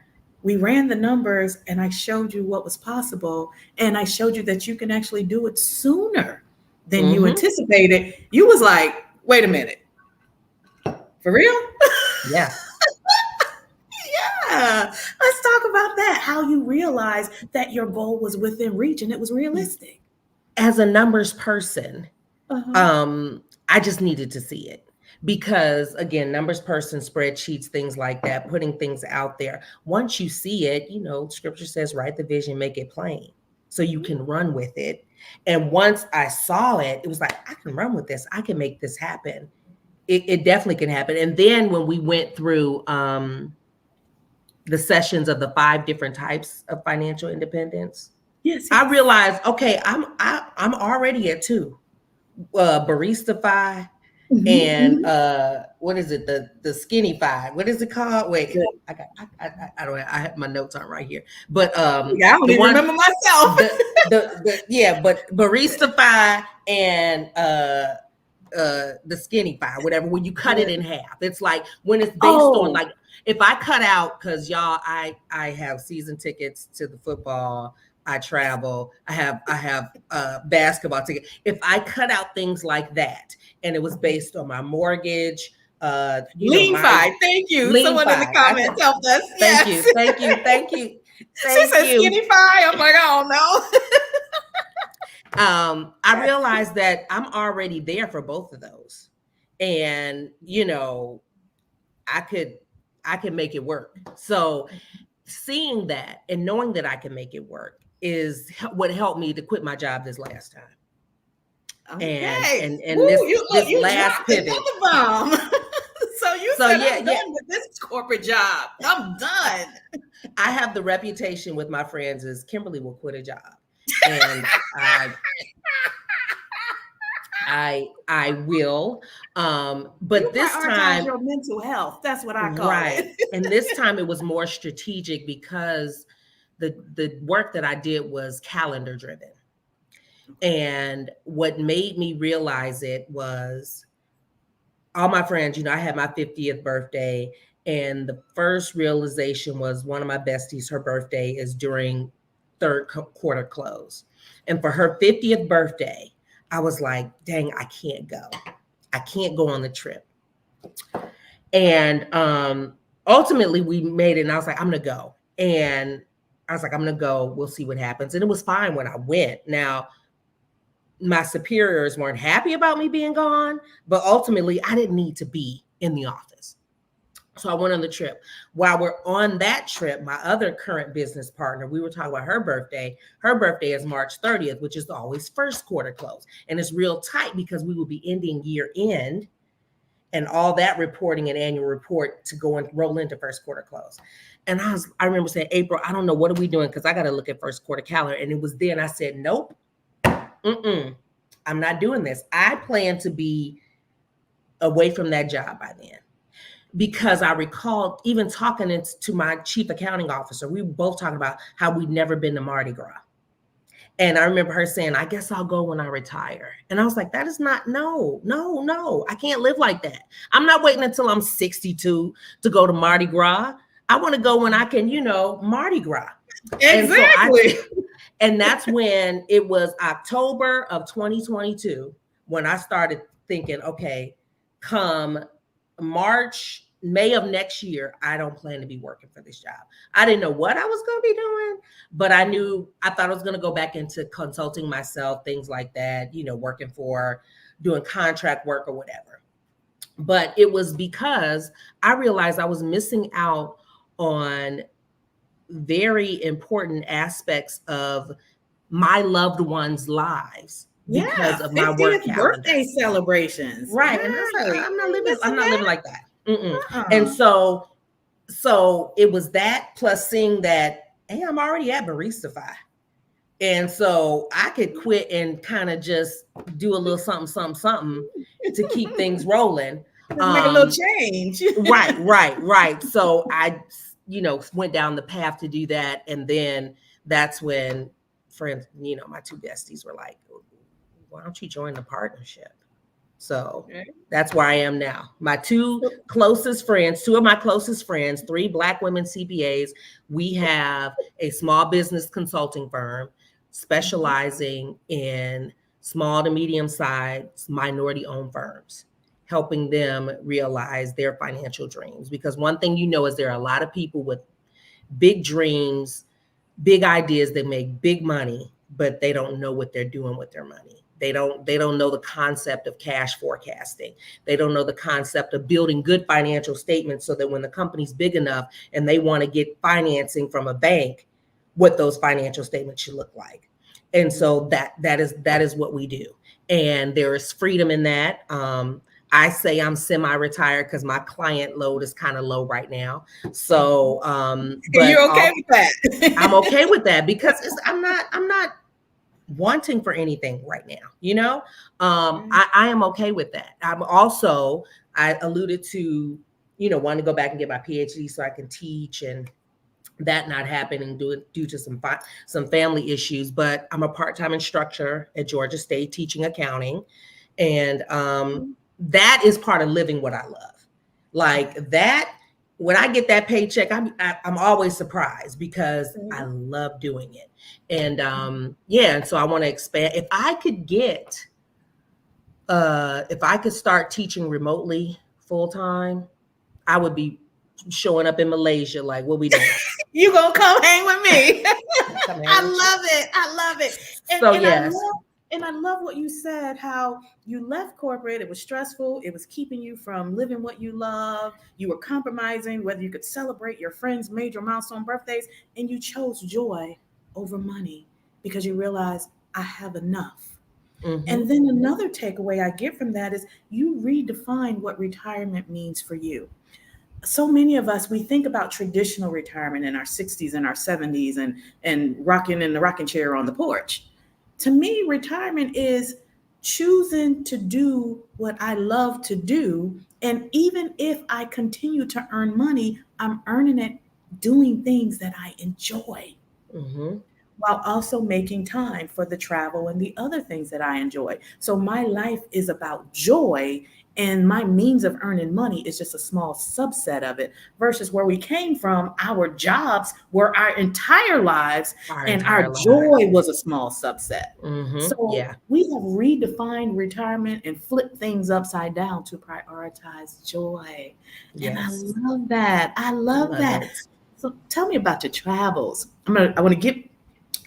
we ran the numbers, and I showed you what was possible, and I showed you that you can actually do it sooner than you Hmm. anticipated. You was like, "Wait a minute, for real?" Yeah. Yeah, let's talk about that. How you realized that your goal was within reach and it was realistic. As a numbers person, Uh-huh. I just needed to see it, Because again, numbers person, spreadsheets, things like that, putting things out there. Once you see it, scripture says, write the vision, make it plain so you can run with it. And once I saw it, it was like, I can run with this. I can make this happen. It definitely can happen. And then when we went through the sessions of the 5 different types of financial independence, yes. I realized, okay, I'm already at 2. Barista-fy and what is it? The skinny 5. What is it called? Wait, I don't. I have my notes on right here. But I don't even remember myself. But Barista-fy and the skinny 5, whatever. When you cut it in half, it's like when it's based on like if I cut out, because y'all, I have season tickets to the football. I travel. I have basketball ticket. If I cut out things like that, and it was based on my mortgage, Lean 5. Thank you. Someone 5. In the comments helped us. Thank you. She said skinny 5. I'm like, oh no. I realized that I'm already there for both of those, and I could make it work. So seeing that and knowing that I can make it work is what helped me to quit my job this last time. Okay. And this last pivot. Bomb. So you said, I'm done with this corporate job. I'm done. I have the reputation with my friends is Kimberly will quit a job. And I will. But you this time your mental health. That's what I call it. And this time it was more strategic because the work that I did was calendar driven. And what made me realize it was all my friends, I had my 50th birthday, and the first realization was one of my besties, her birthday is during third quarter close. And for her 50th birthday, I was like, dang, I can't go. I can't go on the trip. And ultimately we made it, and I was like, I'm going to go. And I was like, I'm going to go. We'll see what happens. And it was fine when I went. Now, my superiors weren't happy about me being gone, but ultimately I didn't need to be in the office. So I went on the trip. While we're on that trip, my other current business partner, we were talking about her birthday. Her birthday is March 30th, which is always first quarter close. And it's real tight because we will be ending year end and all that reporting and annual report to go and roll into first quarter close. And I remember saying, April, I don't know, what are we doing? Because I got to look at first quarter calendar. And it was then I said, nope, I'm not doing this. I plan to be away from that job by then. Because I recalled even talking to my chief accounting officer, we were both talking about how we'd never been to Mardi Gras. And I remember her saying, I guess I'll go when I retire. And I was like, that is not, no, I can't live like that. I'm not waiting until I'm 62 to go to Mardi Gras. I want to go when I can, Mardi Gras. Exactly. And that's when it was October of 2022, when I started thinking, okay, come May of next year, I don't plan to be working for this job. I didn't know what I was going to be doing, but I thought I was going to go back into consulting myself, things like that, doing contract work or whatever. But it was because I realized I was missing out on very important aspects of my loved ones' lives because of my work calendar. Birthday celebrations. Right. And I'm not living like that. And so it was that plus seeing that, hey, I'm already at Barista-fy. And so I could quit and kind of just do a little something to keep things rolling. Make a little change. Right. So I, went down the path to do that. And then that's when friends, my 2 besties were like, why don't you join the partnership? So that's where I am now. My 2 closest friends, 2 of my closest friends, 3 Black women CPAs. We have a small business consulting firm specializing in small to medium-sized minority-owned firms, helping them realize their financial dreams. Because one thing is there are a lot of people with big dreams, big ideas that make big money, but they don't know what they're doing with their money. They don't know the concept of cash forecasting. They don't know the concept of building good financial statements so that when the company's big enough and they want to get financing from a bank, what those financial statements should look like. And so that is what we do. And there is freedom in that. I say I'm semi-retired because my client load is kind of low right now. So, but you're okay with that. I'm okay with that because I'm not wanting for anything right now. You know, I am okay with that. I alluded to, wanting to go back and get my PhD so I can teach, and that not happening due to some family issues. But I'm a part-time instructor at Georgia State teaching accounting, and that is part of living what I love. Like that, when I get that paycheck, I'm always surprised because I love doing it. And and so I want to expand. If I could start teaching remotely full time, I would be showing up in Malaysia like, what we doing? You gonna come hang with me? I love it. And I love what you said, how you left corporate. It was stressful. It was keeping you from living what you love. You were compromising whether you could celebrate your friends' major milestone birthdays, and you chose joy over money because you realized I have enough. Mm-hmm. And then another takeaway I get from that is you redefine what retirement means for you. So many of us, we think about traditional retirement in our 60s and our 70s and rocking in the rocking chair on the porch. To me, retirement is choosing to do what I love to do. And even if I continue to earn money, I'm earning it doing things that I enjoy. Mm-hmm. While also making time for the travel and the other things that I enjoy. So my life is about joy, and my means of earning money is just a small subset of it, versus where we came from, our jobs were our entire lives, and our joy was a small subset. Mm-hmm. So we have redefined retirement and flipped things upside down to prioritize joy. Yes. And I love that. I love that. It. So tell me about your travels.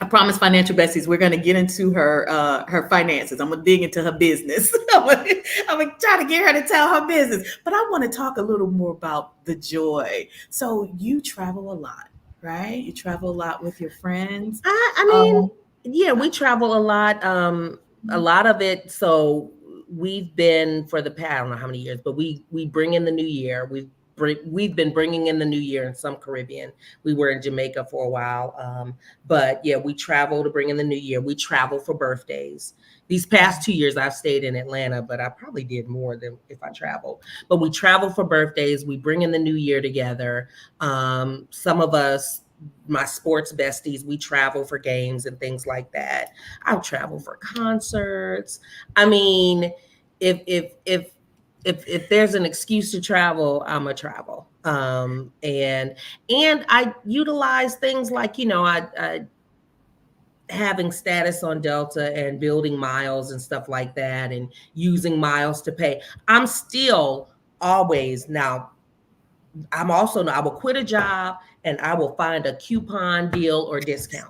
I promise Financial Besties, we're going to get into her finances. I'm going to dig into her business. I'm going to try to get her to tell her business. But I want to talk a little more about the joy. So you travel a lot, right? You travel a lot with your friends. We travel a lot. A lot of it. So we've been for the past, I don't know how many years, but we bring in the new year. We've been bringing in the new year in some Caribbean. We were in Jamaica for a while. But we travel to bring in the new year. We travel for birthdays. These past 2 years, I've stayed in Atlanta, but I probably did more than if I traveled. But we travel for birthdays. We bring in the new year together. Some of us, my sports besties, we travel for games and things like that. I've traveled for concerts. I mean, if there's an excuse to travel, I'm a travel. And I utilize things like, I having status on Delta and building miles and stuff like that, and using miles to pay. I'm still always now. I will quit a job and I will find a coupon deal or discount.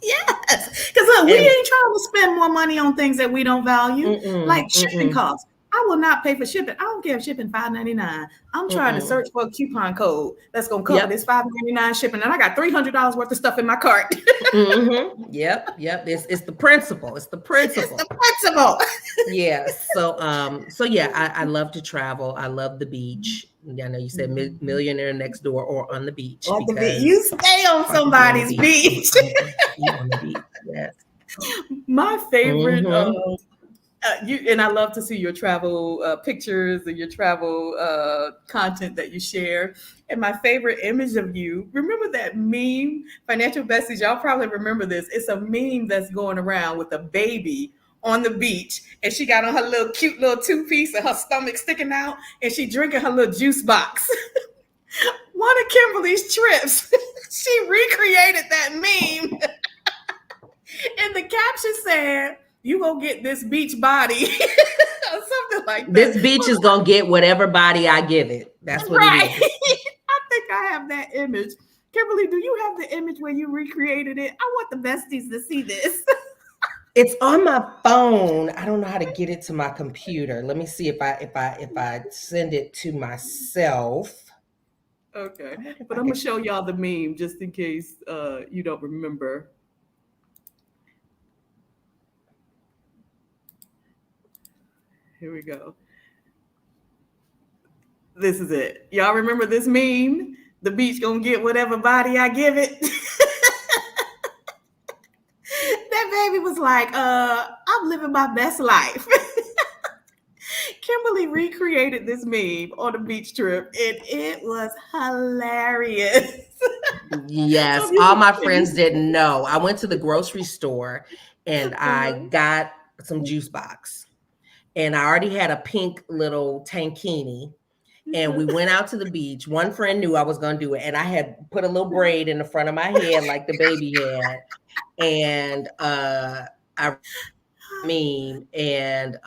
Yes, because we ain't trying to spend more money on things that we don't value, like shipping costs. I will not pay for shipping. I don't care if shipping $5.99. I'm trying to search for a coupon code that's going to cover this $5.99 shipping, and I got $300 worth of stuff in my cart. Yep. It's the principle. It's the principle. Yeah. So I love to travel. I love the beach. I know you said Millionaire Next Door or on the beach. You stay on somebody's beach. On the beach. Yes. My favorite. And I love to see your travel pictures and your travel content that you share. And my favorite image of you, remember that meme, Financial Besties, y'all probably remember this. It's a meme that's going around with a baby on the beach, and she got on her cute little two-piece and her stomach sticking out, and she drinking her little juice box. One of Kimberly's trips, she recreated that meme. And the caption said, "You gonna get this beach body," or something like that. This beach is gonna get whatever body I give it. That's what it is. I think I have that image. Kimberly, do you have the image where you recreated it? I want the besties to see this. It's on my phone. I don't know how to get it to my computer. Let me see if I send it to myself. Okay, I wonder if but I I'm gonna could. show y'all the meme just in case you don't remember. Here we go. This is it. Y'all remember this meme? The beach gonna get whatever body I give it. That baby was like, I'm living my best life. Kimberly recreated this meme on a beach trip, and it was hilarious. So Yes, all my friends didn't know. I went to the grocery store and I got some juice box. And I already had a pink little tankini. And we went out to the beach. One friend knew I was going to do it. And I had put a little braid in the front of my head like the baby had. And I meme and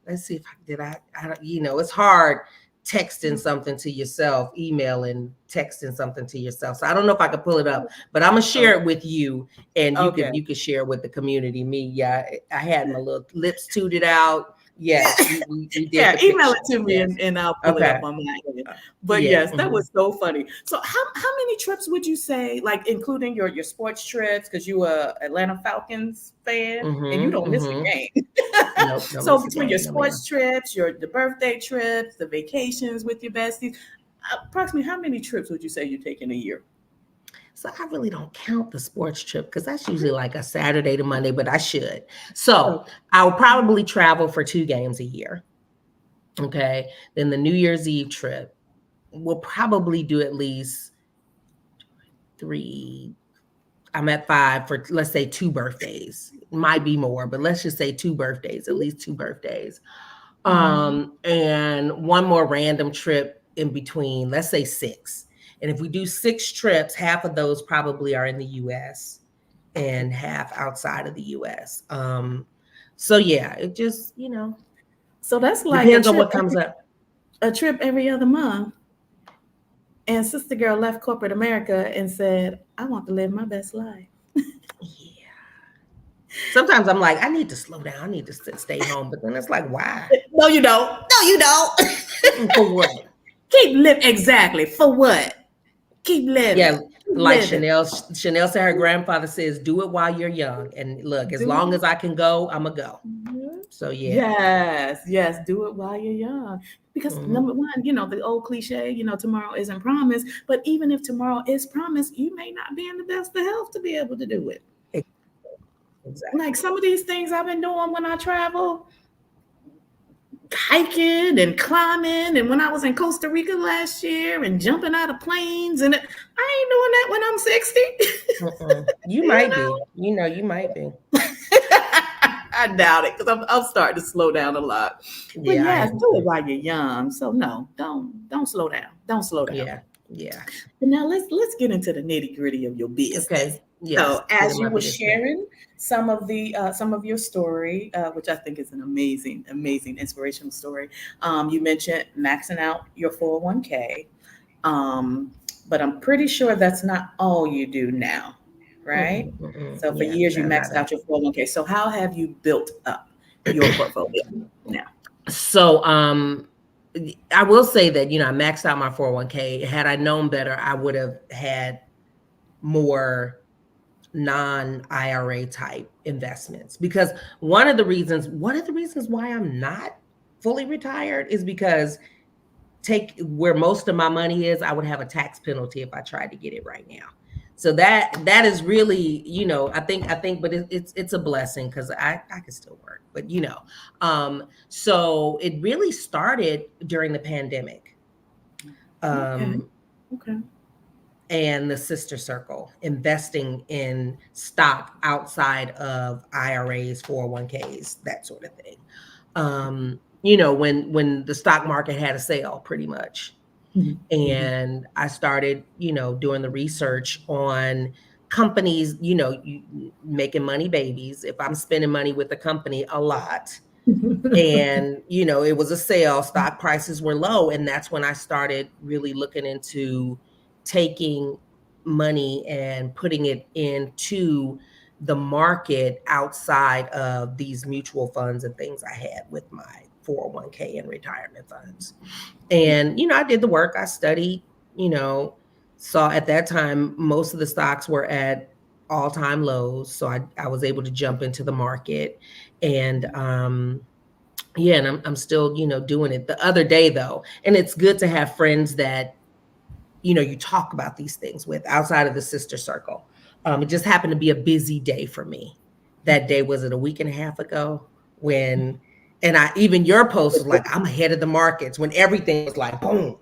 let's see if I don't, it's hard texting something to yourself, emailing, texting something to yourself. So I don't know if I could pull it up, but I'm gonna share it with you and Okay. you could share with the community. Me, yeah, I had my little lips tooted out. Yes, we did Yeah, the email picture. it to me Yes. and I'll pull it Okay. up on my end. But Yeah. yes, that was so funny. So how many trips would you say, like including your sports trips, because you a Atlanta Falcons fan and you don't miss a game. Nope, don't So miss a between your game, no ma'am. sports trips, the birthday trips, the vacations with your besties, approximately how many trips would you say you take in a year? So I really don't count the sports trip because that's usually like a Saturday to Monday, but I should. So Okay. I'll probably travel for 2 games a year. Okay. Then the New Year's Eve trip, we'll probably do at least 3. I'm at 5 for, let's say, 2 birthdays. Might be more, but let's just say 2 birthdays, at least 2 birthdays. Mhm. And one more random trip in between, let's say 6. And if we do 6 trips, half of those probably are in the US and half outside of the US. So yeah, it just, So that's like depends on what comes up. a trip every other month. And Sister Girl left corporate America and said, I want to live my best life. Yeah. Sometimes I'm like, I need to slow down. I need to stay home. But then it's like, why? No, you don't. No, you don't. For what? Keep living. Exactly. For what? Keep living. Yeah, Keep like living. Chanel said her grandfather says, do it while you're young. And look, as long as I can go, I'm going to go. Mhm. So yeah. Yes, yes, do it while you're young. Because Mm-hmm. number one, the old cliche, tomorrow isn't promised. But even if tomorrow is promised, you may not be in the best of health to be able to do it. Exactly. Like some of these things I've been doing when I travel, hiking and climbing, and when I was in Costa Rica last year and jumping out of planes, and I ain't doing that when I'm 60. You you might know, be. You might be. I doubt it because I'm starting to slow down a lot. But Yeah, I yes, am do it too. while you're young. So no, don't slow down. Don't slow down. Yeah. Yeah. But now let's get into the nitty gritty of your business. Okay. Yes. So Get as in you my were business. sharing some of your story, which I think is an amazing inspirational story. You mentioned maxing out your 401k, um, but I'm pretty sure that's not all you do now, right? So for Yeah, years you no, not maxed that. out your 401k. So how have you built up your portfolio now? So, I will say that, I maxed out my 401k. Had I known better, I would have had more non-IRA type investments because one of the reasons why I'm not fully retired is because take where most of my money is, I would have a tax penalty if I tried to get it right now. So that is really, I think, but it's a blessing because I can still work, but so it really started during the pandemic, Okay. um, Okay. and the Sister Circle, investing in stock outside of IRAs, 401ks, that sort of thing. When the stock market had a sale, pretty much. Mhm. Mhm. And I started, doing the research on companies, making money babies. If I'm spending money with a company a lot and, it was a sale, stock prices were low. And that's when I started really looking into taking money and putting it into the market outside of these mutual funds and things I had with my 401k and retirement funds. And, I did the work. I studied, saw at that time, most of the stocks were at all-time lows. So I was able to jump into the market. And, yeah, and I'm still, doing it. The other day, though, and it's good to have friends that, you talk about these things with outside of the sister circle. It just happened to be a busy day for me. That day, was it a week and a half ago? Even your post was like, I'm ahead of the markets, when everything was like, boom.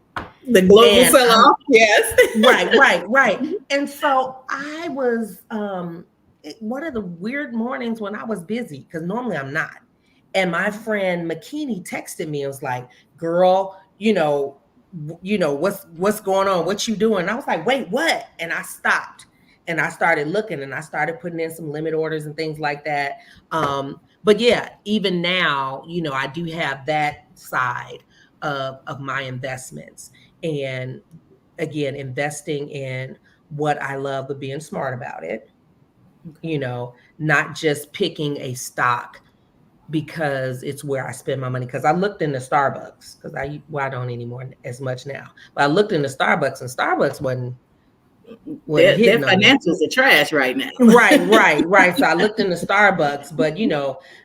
The global sell-off, yes. Right. And so I was, one of the weird mornings when I was busy, because normally I'm not. And my friend McKinney texted me and was like, girl, what's going on? What you doing? And I was like, wait, what? And I stopped and I started looking and I started putting in some limit orders and things like that. But yeah, even now, I do have that side of my investments. And again, investing in what I love, but being smart about it, not just picking a stock because it's where I spend my money. Because I looked into Starbucks, because I don't anymore as much now. But I looked into Starbucks, and Starbucks wasn't their financials are trash right now. Right. So I looked into Starbucks, but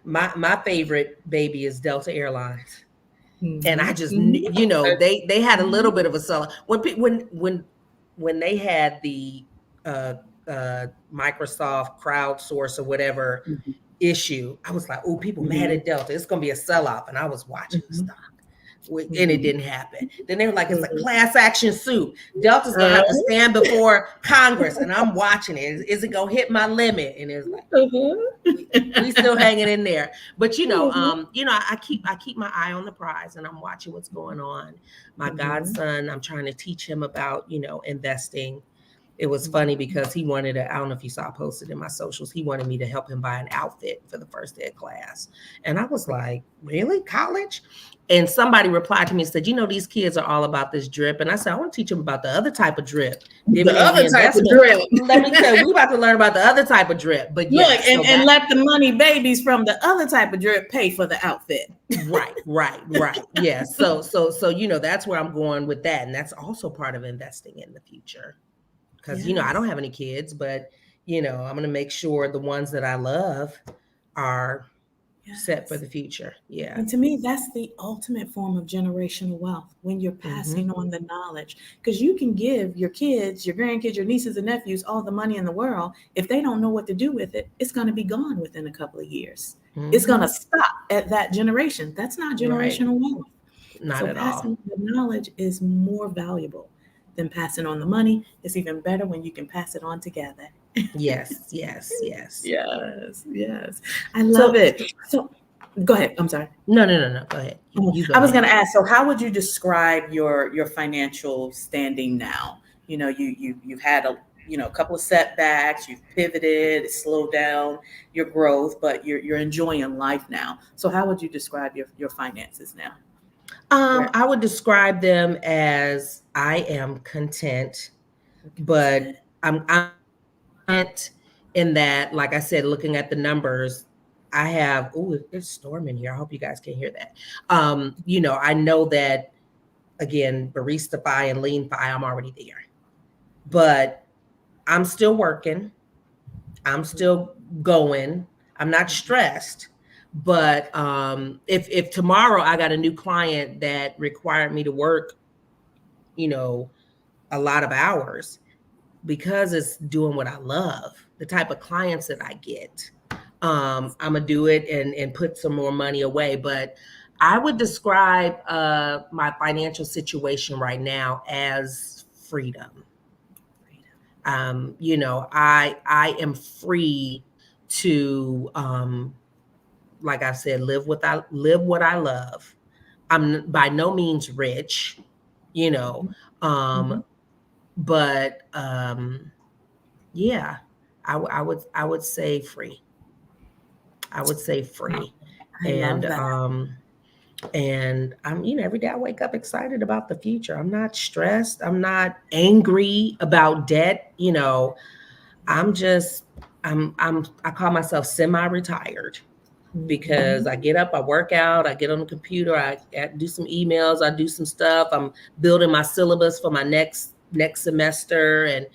my favorite baby is Delta Airlines. Mm-hmm. And I just, they had a little bit of a sell. When they had the Microsoft crowdsource or whatever issue, I was like, oh, people mad at Delta. It's going to be a sell-off. And I was watching the stock. And it didn't happen. Then they were like, it's a class action suit. Delta's going to have to stand before Congress. And I'm watching it. Is it going to hit my limit? And it's like, we still hanging in there. But, I keep my eye on the prize, and I'm watching what's going on. My godson, I'm trying to teach him about, investing. It was funny because he wanted I don't know if you saw, I posted in my socials, he wanted me to help him buy an outfit for the first day of class. And I was like, really? College? And somebody replied to me and said, these kids are all about this drip. And I said, I want to teach them about the other type of drip. The other type of drip. Let me tell you, we about to learn about the other type of drip. But look, and let the money babies from the other type of drip pay for the outfit. Right. Yeah. So, that's where I'm going with that. And that's also part of investing in the future. Because, I don't have any kids, but, I'm going to make sure the ones that I love are set for the future. Yeah. And to me, that's the ultimate form of generational wealth, when you're passing on the knowledge. Because you can give your kids, your grandkids, your nieces and nephews all the money in the world. If they don't know what to do with it, it's going to be gone within a couple of years. It's going to stop at that generation. That's not generational wealth. Not at all. Passing the knowledge is more valuable than passing on the money. It's even better when you can pass it on together. Yes. I love it. So go ahead. I'm sorry. No. Go ahead. I was going to ask, so how would you describe your financial standing now? You've had a couple of setbacks, you've pivoted, slowed down your growth, but you're enjoying life now. So how would you describe your finances now? I would describe them as I am content, but I'm content in that, like I said, looking at the numbers, I have, there's a storm in here. I hope you guys can hear that. I know that, again, Barista-Fi and Lean-Fi, I'm already there, but I'm still working. I'm still going. I'm not stressed. But if tomorrow I got a new client that required me to work, a lot of hours, because it's doing what I love, the type of clients that I get, I'm gonna do it and put some more money away. But I would describe my financial situation right now as freedom. I am free to like I said, live what I love. I'm by no means rich, but yeah, I would say free. I would say free. And I'm, every day I wake up excited about the future. I'm not stressed. I'm not angry about debt. I'm just I call myself semi-retired because I get up, I work out, I get on the computer, I do some emails, I do some stuff. I'm building my syllabus for my next semester, and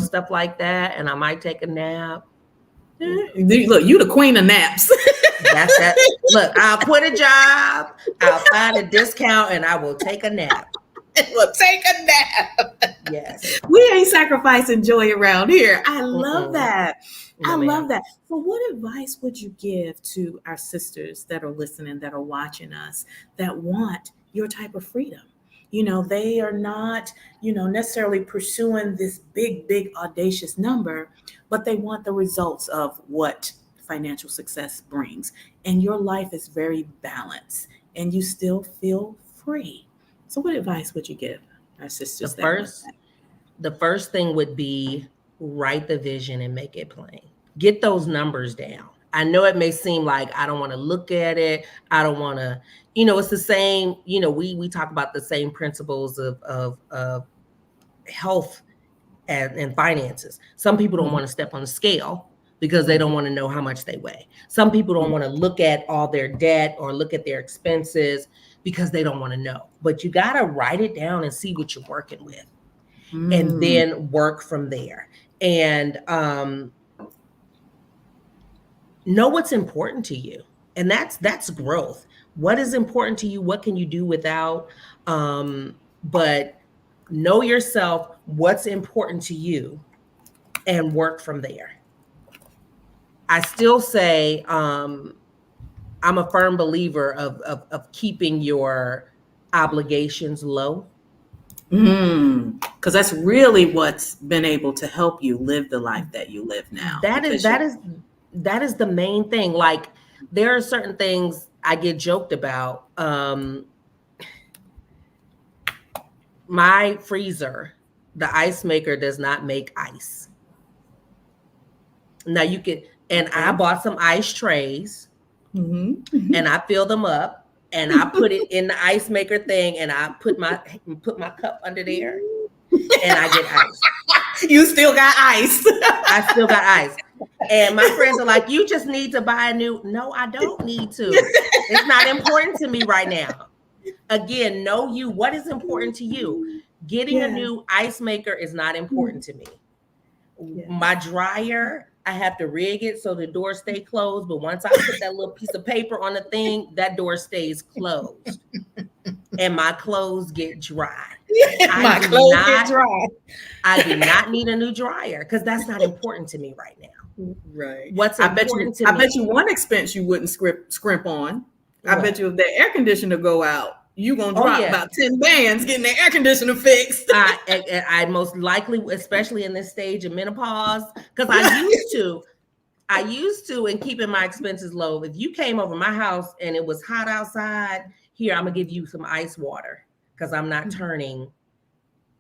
stuff like that. And I might take a nap. Look, you the queen of naps. That's that. Look, I'll quit a job, I'll find a discount, and I will take a nap. Well, take a nap. Yes. We ain't sacrificing joy around here. I love that. I love that. So what advice would you give to our sisters that are listening, that are watching us, that want your type of freedom? They are not, necessarily pursuing this big, audacious number, but they want the results of what financial success brings. And your life is very balanced and you still feel free. So what advice would you give our sisters? The first thing would be write the vision and make it plain. Get those numbers down. I know it may seem like I don't want to look at it. I don't want to, it's the same, we talk about the same principles of health and finances. Some people don't want to step on the scale because they don't want to know how much they weigh. Some people don't want to look at all their debt or look at their expenses because they don't want to know. But you got to write it down and see what you're working with, and then work from there. And know what's important to you. And that's growth. What is important to you? What can you do without? But know yourself, what's important to you, and work from there. I still say I'm a firm believer of keeping your obligations low. Because that's really what's been able to help you live the life that you live now. That is the main thing. Like, there are certain things I get joked about. My freezer, the ice maker, does not make ice. Now you can, and I bought some ice trays, and I fill them up, and I put it in the ice maker thing, and I put my cup under there, and I get ice. You still got ice. I still got ice. And my friends are like, you just need to buy a new. No, I don't need to. It's not important to me right now. Again, know you. What is important to you? Getting a new ice maker is not important to me. My dryer, I have to rig it so the door stay closed. But once I put that little piece of paper on the thing, that door stays closed. And my clothes get dry. My clothes get dry. I do not need a new dryer because that's not important to me right now. Right. What's important to me? I bet you one expense you wouldn't scrimp on. I bet you if the air conditioner go out, you're going to drop about 10 bands getting the air conditioner fixed. I most likely, especially in this stage of menopause, because I used to, and keeping my expenses low. If you came over my house and it was hot outside, here, I'm going to give you some ice water because I'm not turning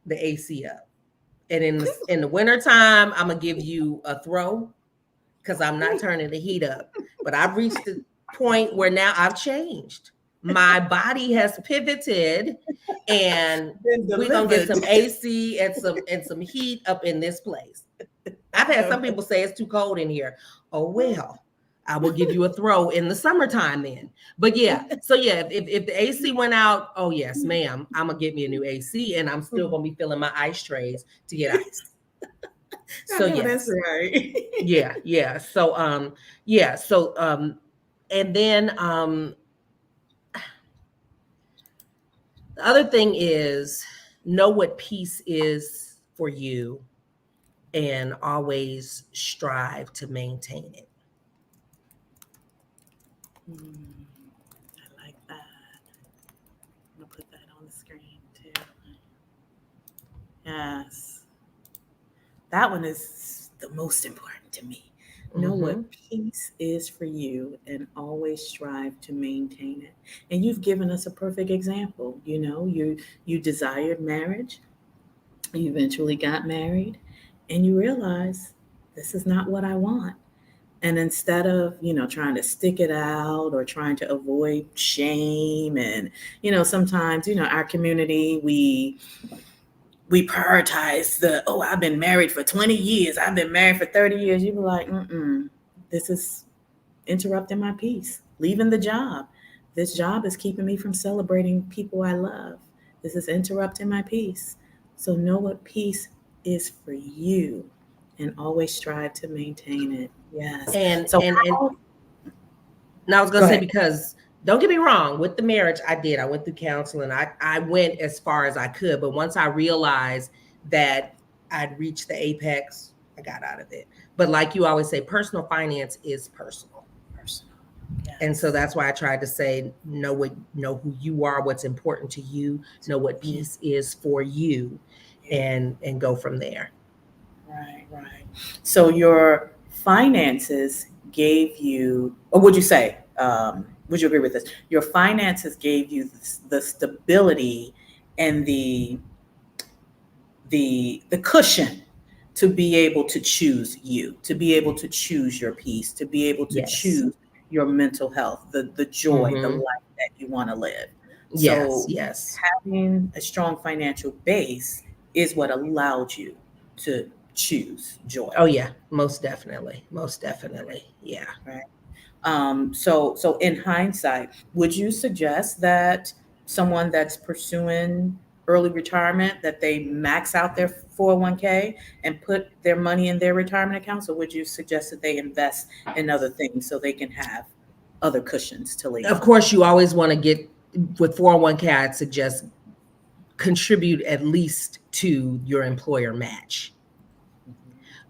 the AC up. And in the wintertime, I'm going to give you a throw because I'm not turning the heat up. But I've reached the point where now I've changed. My body has pivoted, and we're going to get some AC and some heat up in this place. I've had some people say it's too cold in here. Oh, well, I will give you a throw in the summertime then. But if the AC went out, oh yes, ma'am, I'm gonna get me a new AC, and I'm still gonna be filling my ice trays to get ice. So that's right. Yeah. So and then the other thing is, know what peace is for you and always strive to maintain it. I like that. I'm going to put that on the screen too. Yes. That one is the most important to me. Know what peace is for you and always strive to maintain it. And you've given us a perfect example. You desired marriage, you eventually got married, and you realize this is not what I want. And instead of, trying to stick it out or trying to avoid shame, and, sometimes, our community, we prioritize I've been married for 20 years, I've been married for 30 years. You be like, this is interrupting my peace, leaving the job. This job is keeping me from celebrating people I love. This is interrupting my peace. So know what peace is for you and always strive to maintain it. Yes. And So and and how, now I was go gonna say, ahead. because don't get me wrong, with the marriage, I went through counseling. I went as far as I could, but once I realized that I'd reached the apex, I got out of it. But like you always say, personal finance is personal. Personal. And so Yes. that's why I tried to say, know who you are, what's important to you, know what Yeah. peace is for you, Yeah. and go from there. Right, right. So your finances gave you, or would you say, would you agree with this? Your finances gave you the stability and the cushion to be able to choose you, to be able to choose your peace, to be able to Yes. choose your mental health, the joy, the Mm-hmm. life that you want to live. Yes. So Yes. having a strong financial base is what allowed you to choose joy. Oh yeah. Most definitely. Most definitely. Yeah. Right. So in hindsight, would you suggest that someone that's pursuing early retirement that they max out their 401k and put their money in their retirement accounts, or would you suggest that they invest in other things so they can have other cushions to lean Of on? course, you always want to get with 401k. I'd suggest contribute at least to your employer match,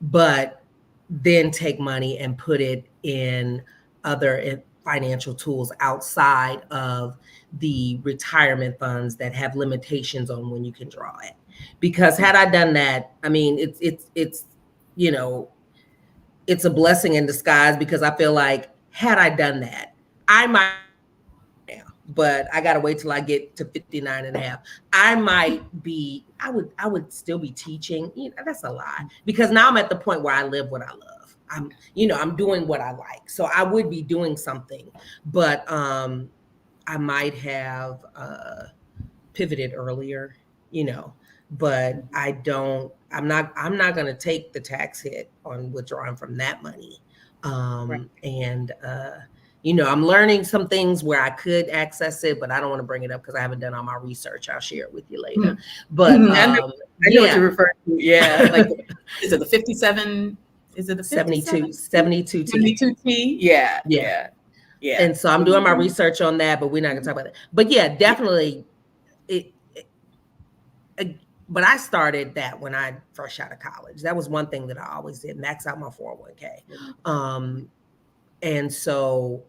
but then take money and put it in other financial tools outside of the retirement funds that have limitations on when you can draw it. Because had I done that, I mean, it's you know, it's a blessing in disguise, because I feel like had I done that, I might now, but I gotta wait till I get to 59 and a half. I would still be teaching. That's a lie, because now I'm at the point where I live what I love. I'm doing what I like. So I would be doing something, but I might have pivoted earlier, you know, but I'm not gonna take the tax hit on withdrawing from that money. Right. And I'm learning some things where I could access it, but I don't want to bring it up because I haven't done all my research. I'll share it with you later. Mhm. But Mhm. I know what you're yeah, referring to. Yeah, like is it the 57? Is it the 57? 72 T. 72T? Yeah, Yeah. yeah, yeah. And so I'm doing my research on that, but we're not gonna talk about that. But yeah, Yeah. definitely it, but I started that when I first out of college. That was one thing that I always did, max out my 401k. And so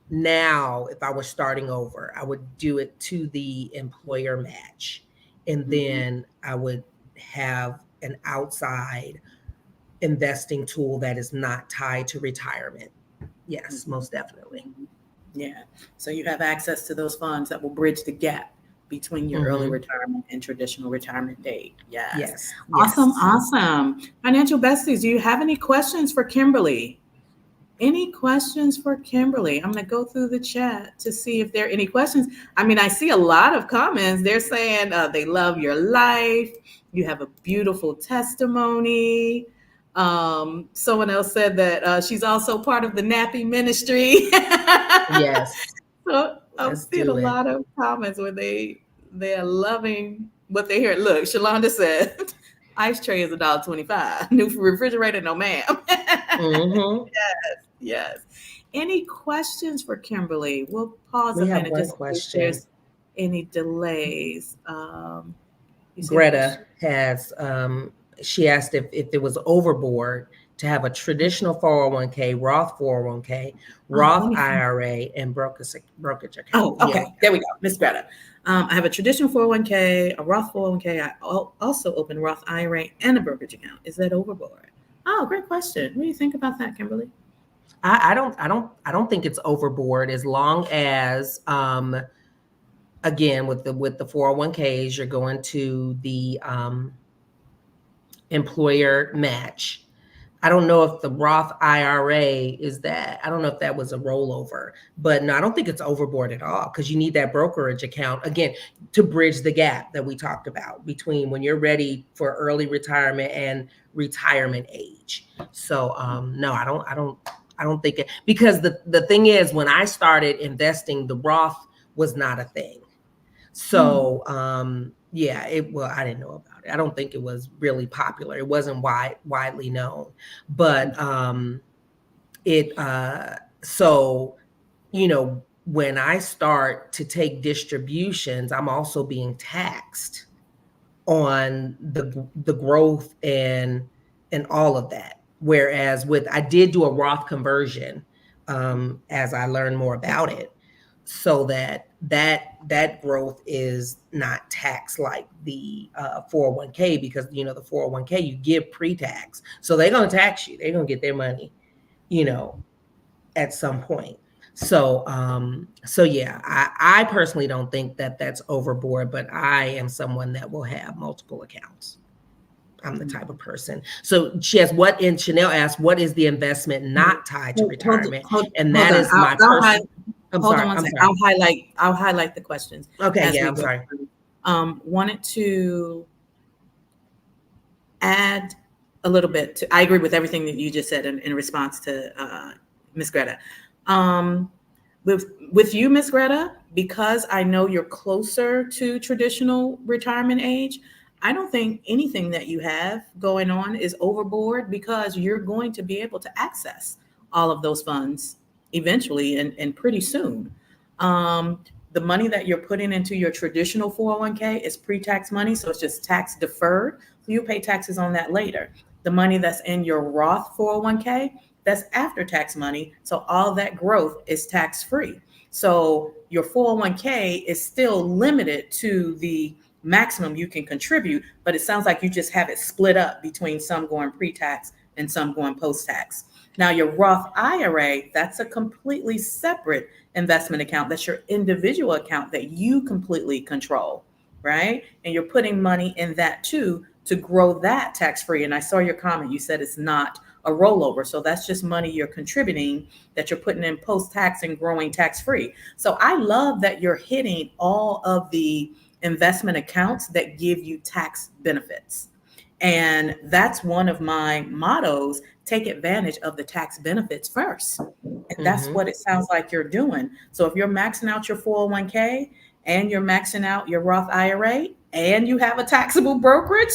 now, if I were starting over, I would do it to the employer match. And Mhm. then I would have an outside investing tool that is not tied to retirement. Yes, Mhm. most definitely. Mhm. Yeah. So you have access to those funds that will bridge the gap between your early Mm-hmm. retirement and traditional retirement date. Yes. Yes, Awesome. yes. Awesome. Financial besties, do you have any questions for Kimberly? Any questions for Kimberly? I'm going to go through the chat to see if there are any questions. I mean, I see a lot of comments. They're saying they love your life. You have a beautiful testimony. Someone else said that she's also part of the nappy ministry. Yes, So I'm let's seeing a do it. lot of comments where they're loving what they hear. Look, Shalonda said, "Ice tray is $1.25. New refrigerator, no ma'am." Mm-hmm. Yes. Any questions for Kimberly? We'll pause a We have minute one just in case question. there's any delays. You see a Greta question? has she asked if it was overboard to have a traditional 401k, Roth 401k, Oh, let Roth me find. IRA, and brokerage account. Oh, Yeah. okay. There we go. Miss Greta. I have a traditional 401k, a Roth 401k. I also open a Roth IRA and a brokerage account. Is that overboard? Oh, great question. What do you think about that, Kimberly? I don't think it's overboard, as long as again, with the 401ks, you're going to the employer match. I don't know if the Roth IRA is that. I don't know if that was a rollover, but no, I don't think it's overboard at all because you need that brokerage account again to bridge the gap that we talked about between when you're ready for early retirement and retirement age. So no, I don't think it, because the thing is when I started investing, the Roth was not a thing. So yeah, I didn't know about it. I don't think it was really popular. It wasn't widely known. But so when I start to take distributions, I'm also being taxed on the growth and all of that. Whereas I did do a Roth conversion as I learned more about it, so that growth is not taxed like the 401k, because the 401k you give pre-tax, so they're going to tax you. They're going to get their money, at some point. So yeah, I personally don't think that that's overboard, but I am someone that will have multiple accounts. I'm the type of person. So Chanel asked, what is the investment not tied to retirement? And that is my personal. Hold on one second. I'll highlight the questions. Okay, yeah, I'm sorry. Wanted to add a little bit to, I agree with everything that you just said in response to Miss Greta. With you, Miss Greta, because I know you're closer to traditional retirement age, I don't think anything that you have going on is overboard, because you're going to be able to access all of those funds eventually and pretty soon. The money that you're putting into your traditional 401k is pre-tax money, so it's just tax deferred. So you pay taxes on that later. The money that's in your Roth 401k, that's after tax money. So all that growth is tax free. So your 401k is still limited to the maximum you can contribute, but it sounds like you just have it split up between some going pre-tax and some going post-tax. Now your Roth IRA, that's a completely separate investment account. That's your individual account that you completely control, right? And you're putting money in that too to grow that tax-free. And I saw your comment, you said it's not a rollover. So that's just money you're contributing that you're putting in post-tax and growing tax-free. So I love that you're hitting all of the investment accounts that give you tax benefits. And that's one of my mottos: take advantage of the tax benefits first. And that's what it sounds like you're doing. So if you're maxing out your 401k and you're maxing out your Roth IRA and you have a taxable brokerage,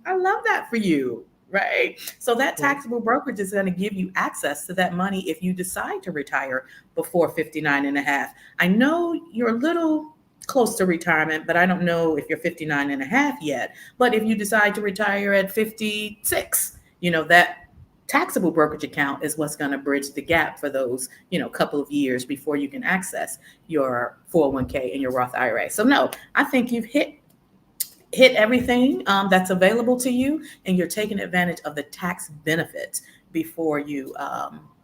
I love that for you, right? So that taxable brokerage is going to give you access to that money if you decide to retire before 59 and a half. I know you're a little close to retirement, but I don't know if you're 59 and a half yet. But if you decide to retire at 56, that taxable brokerage account is what's going to bridge the gap for those, couple of years before you can access your 401k and your Roth IRA. So no, I think you've hit everything that's available to you, and you're taking advantage of the tax benefits before you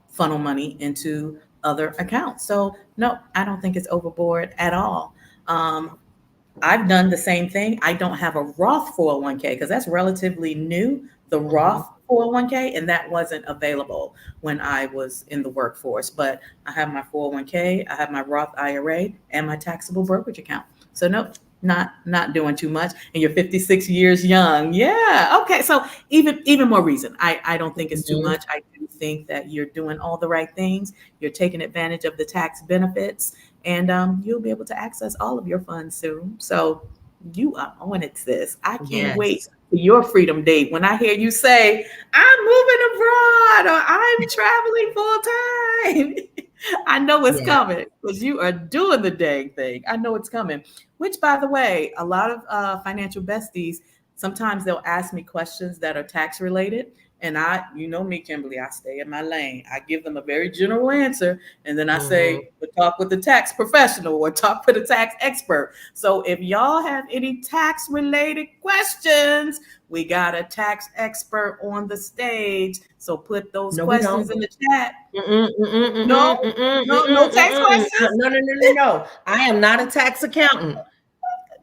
funnel money into other accounts. So no, I don't think it's overboard at all. I've done the same thing. I don't have a Roth 401k because that's relatively new, the Roth 401k, and that wasn't available when I was in the workforce. But I have my 401k, I have my Roth IRA, and my taxable brokerage account. So no, not doing too much. And you're 56 years young. Yeah. Okay. So even more reason. I don't think it's too much. I do think that you're doing all the right things. You're taking advantage of the tax benefits, and you'll be able to access all of your funds soon. So you are on it, sis. I can't wait for your freedom date when I hear you say, I'm moving abroad or I'm traveling full time. I know it's coming because you are doing the dang thing. I know it's coming. Which, by the way, a lot of financial besties, sometimes they'll ask me questions that are tax related. And you know me, Kimberly, I stay in my lane. I give them a very general answer. And then I say, we'll talk with the tax professional or talk with a tax expert. So if y'all have any tax related questions, we got a tax expert on the stage. So put those questions in the chat. No tax questions? No. I am not a tax accountant.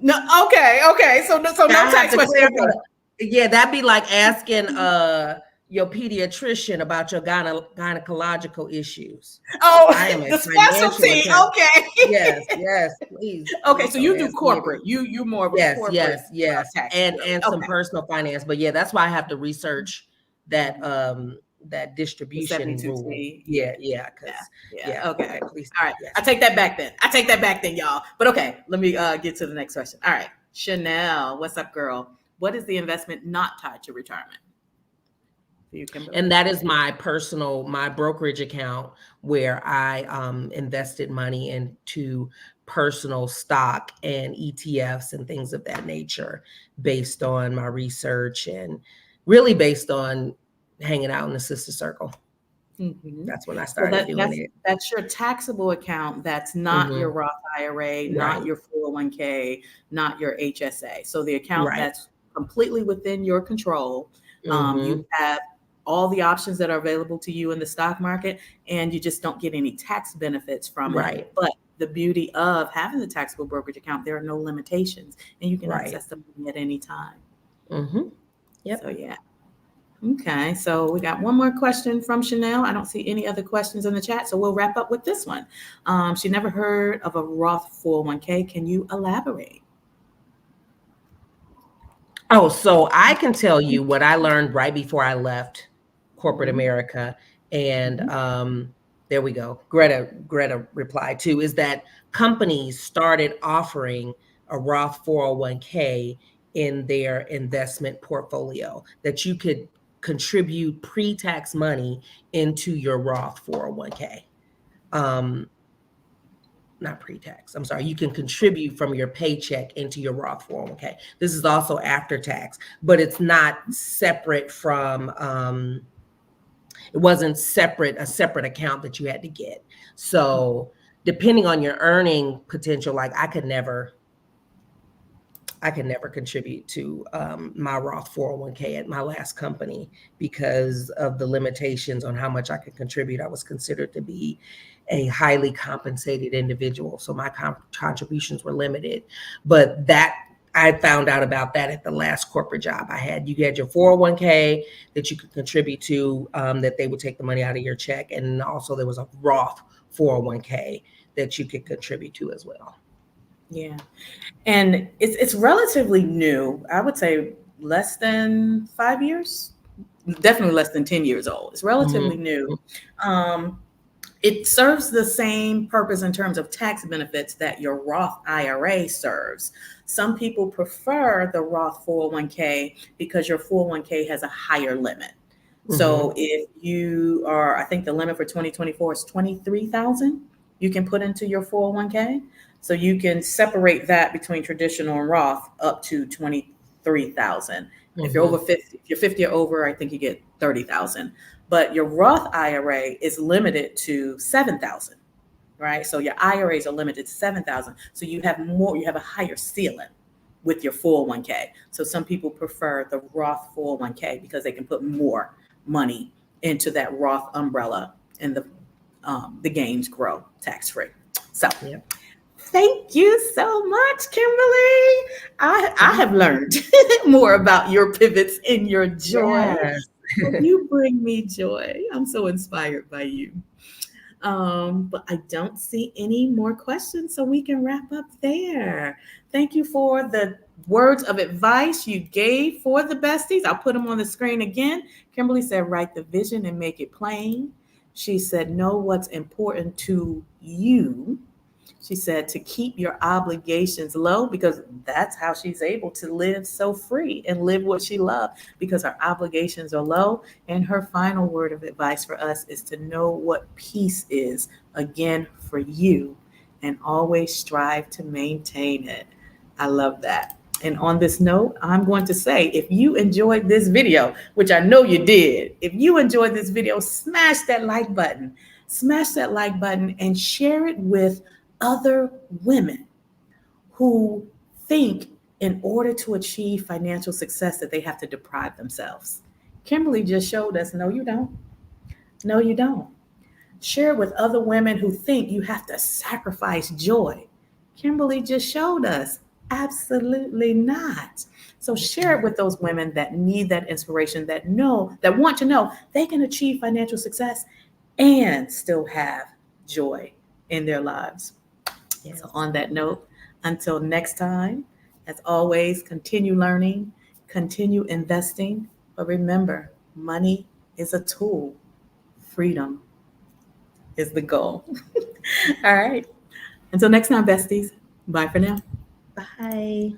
No. Okay. So no tax questions. Yeah, that'd be like asking your pediatrician about your gynecological issues. Oh, I am a the financial specialty. account. Okay. Yes, please. Okay, so you Don't do ask me corporate. You more of a Yes, corporate yes, tax and some specialist. Okay. personal finance. But yeah, that's why I have to research that that The distribution rule. 72C. Yeah, Yeah. because Yeah. Okay. please, All right. yes. I take that back then. Y'all. But okay, let me get to the next question. All right. Chanel, what's up, girl? What is the investment not tied to retirement? For you, Kimberly? And that is my brokerage account where I invested money into personal stock and ETFs and things of that nature based on my research and really based on hanging out in the Sista Circle. Mm-hmm. That's when I So started doing it. that's your taxable account. That's not your Roth IRA, not Right. your 401k, not your HSA. So the account Right. that's completely within your control. Mm-hmm. You have all the options that are available to you in the stock market, and you just don't get any tax benefits from Right. it. But the beauty of having the taxable brokerage account, there are no limitations, and you can Right. access the money at any time. Mm-hmm. Yep. So yeah. Okay, so we got one more question from Chanel. I don't see any other questions in the chat, so we'll wrap up with this one. She never heard of a Roth 401k. Can you elaborate? Oh, so I can tell you what I learned right before I left corporate Mhm. America. And Mhm. there we go. Greta replied too, is that companies started offering a Roth 401k in their investment portfolio that you could contribute pre-tax money into your Roth 401k. Not pre-tax. I'm sorry. You can contribute from your paycheck into your Roth 401k. This is also after tax, but it's not separate from. It wasn't a separate account that you had to get. So depending on your earning potential, like I could never contribute to my Roth 401k at my last company because of the limitations on how much I could contribute. I was considered to be a highly compensated individual, so my contributions were limited. But that I found out about that at the last corporate job I had. You had your 401k that you could contribute to, that they would take the money out of your check, and also there was a Roth 401k that you could contribute to as well. Yeah, and it's relatively new. I would say less than 5 years, definitely less than 10 years old. It's relatively new. It serves the same purpose in terms of tax benefits that your Roth IRA serves. Some people prefer the Roth 401k because your 401k has a higher limit. So if you are, I think the limit for 2024 is 23,000 you can put into your 401k. So you can separate that between traditional and Roth up to 23,000. If you're over 50, if you're 50 or over, I think you get 30,000. But your Roth IRA is limited to 7,000, right? So your IRAs are limited to 7,000. So you have a higher ceiling with your 401k. So some people prefer the Roth 401k because they can put more money into that Roth umbrella, and the gains grow tax free. So thank you so much, Kimberly. I have learned more about your pivots and your joy. Yes. You bring me joy. I'm so inspired by you. But I don't see any more questions, so we can wrap up there. Thank you for the words of advice you gave for the besties. I'll put them on the screen again. Kimberly said, write the vision and make it plain. She said, know what's important to you. She said to keep your obligations low, because that's how she's able to live so free and live what she loves, because her obligations are low. And her final word of advice for us is to know what peace is, again, for you, and always strive to maintain it. I love that. And on this note, I'm going to say, if you enjoyed this video, which I know you did, if you enjoyed this video, smash that like button. Smash that like button and share it with other women who think in order to achieve financial success that they have to deprive themselves. Kimberly just showed us, no, you don't. No, you don't. Share it with other women who think you have to sacrifice joy. Kimberly just showed us, Absolutely not. So share it with those women that need that inspiration, that know, that want to know they can achieve financial success and still have joy in their lives. So, Yes. on that note, until next time, as always, continue learning, continue investing, but remember, money is a tool, freedom is the goal. All right. Until next time, besties, bye for now. Bye.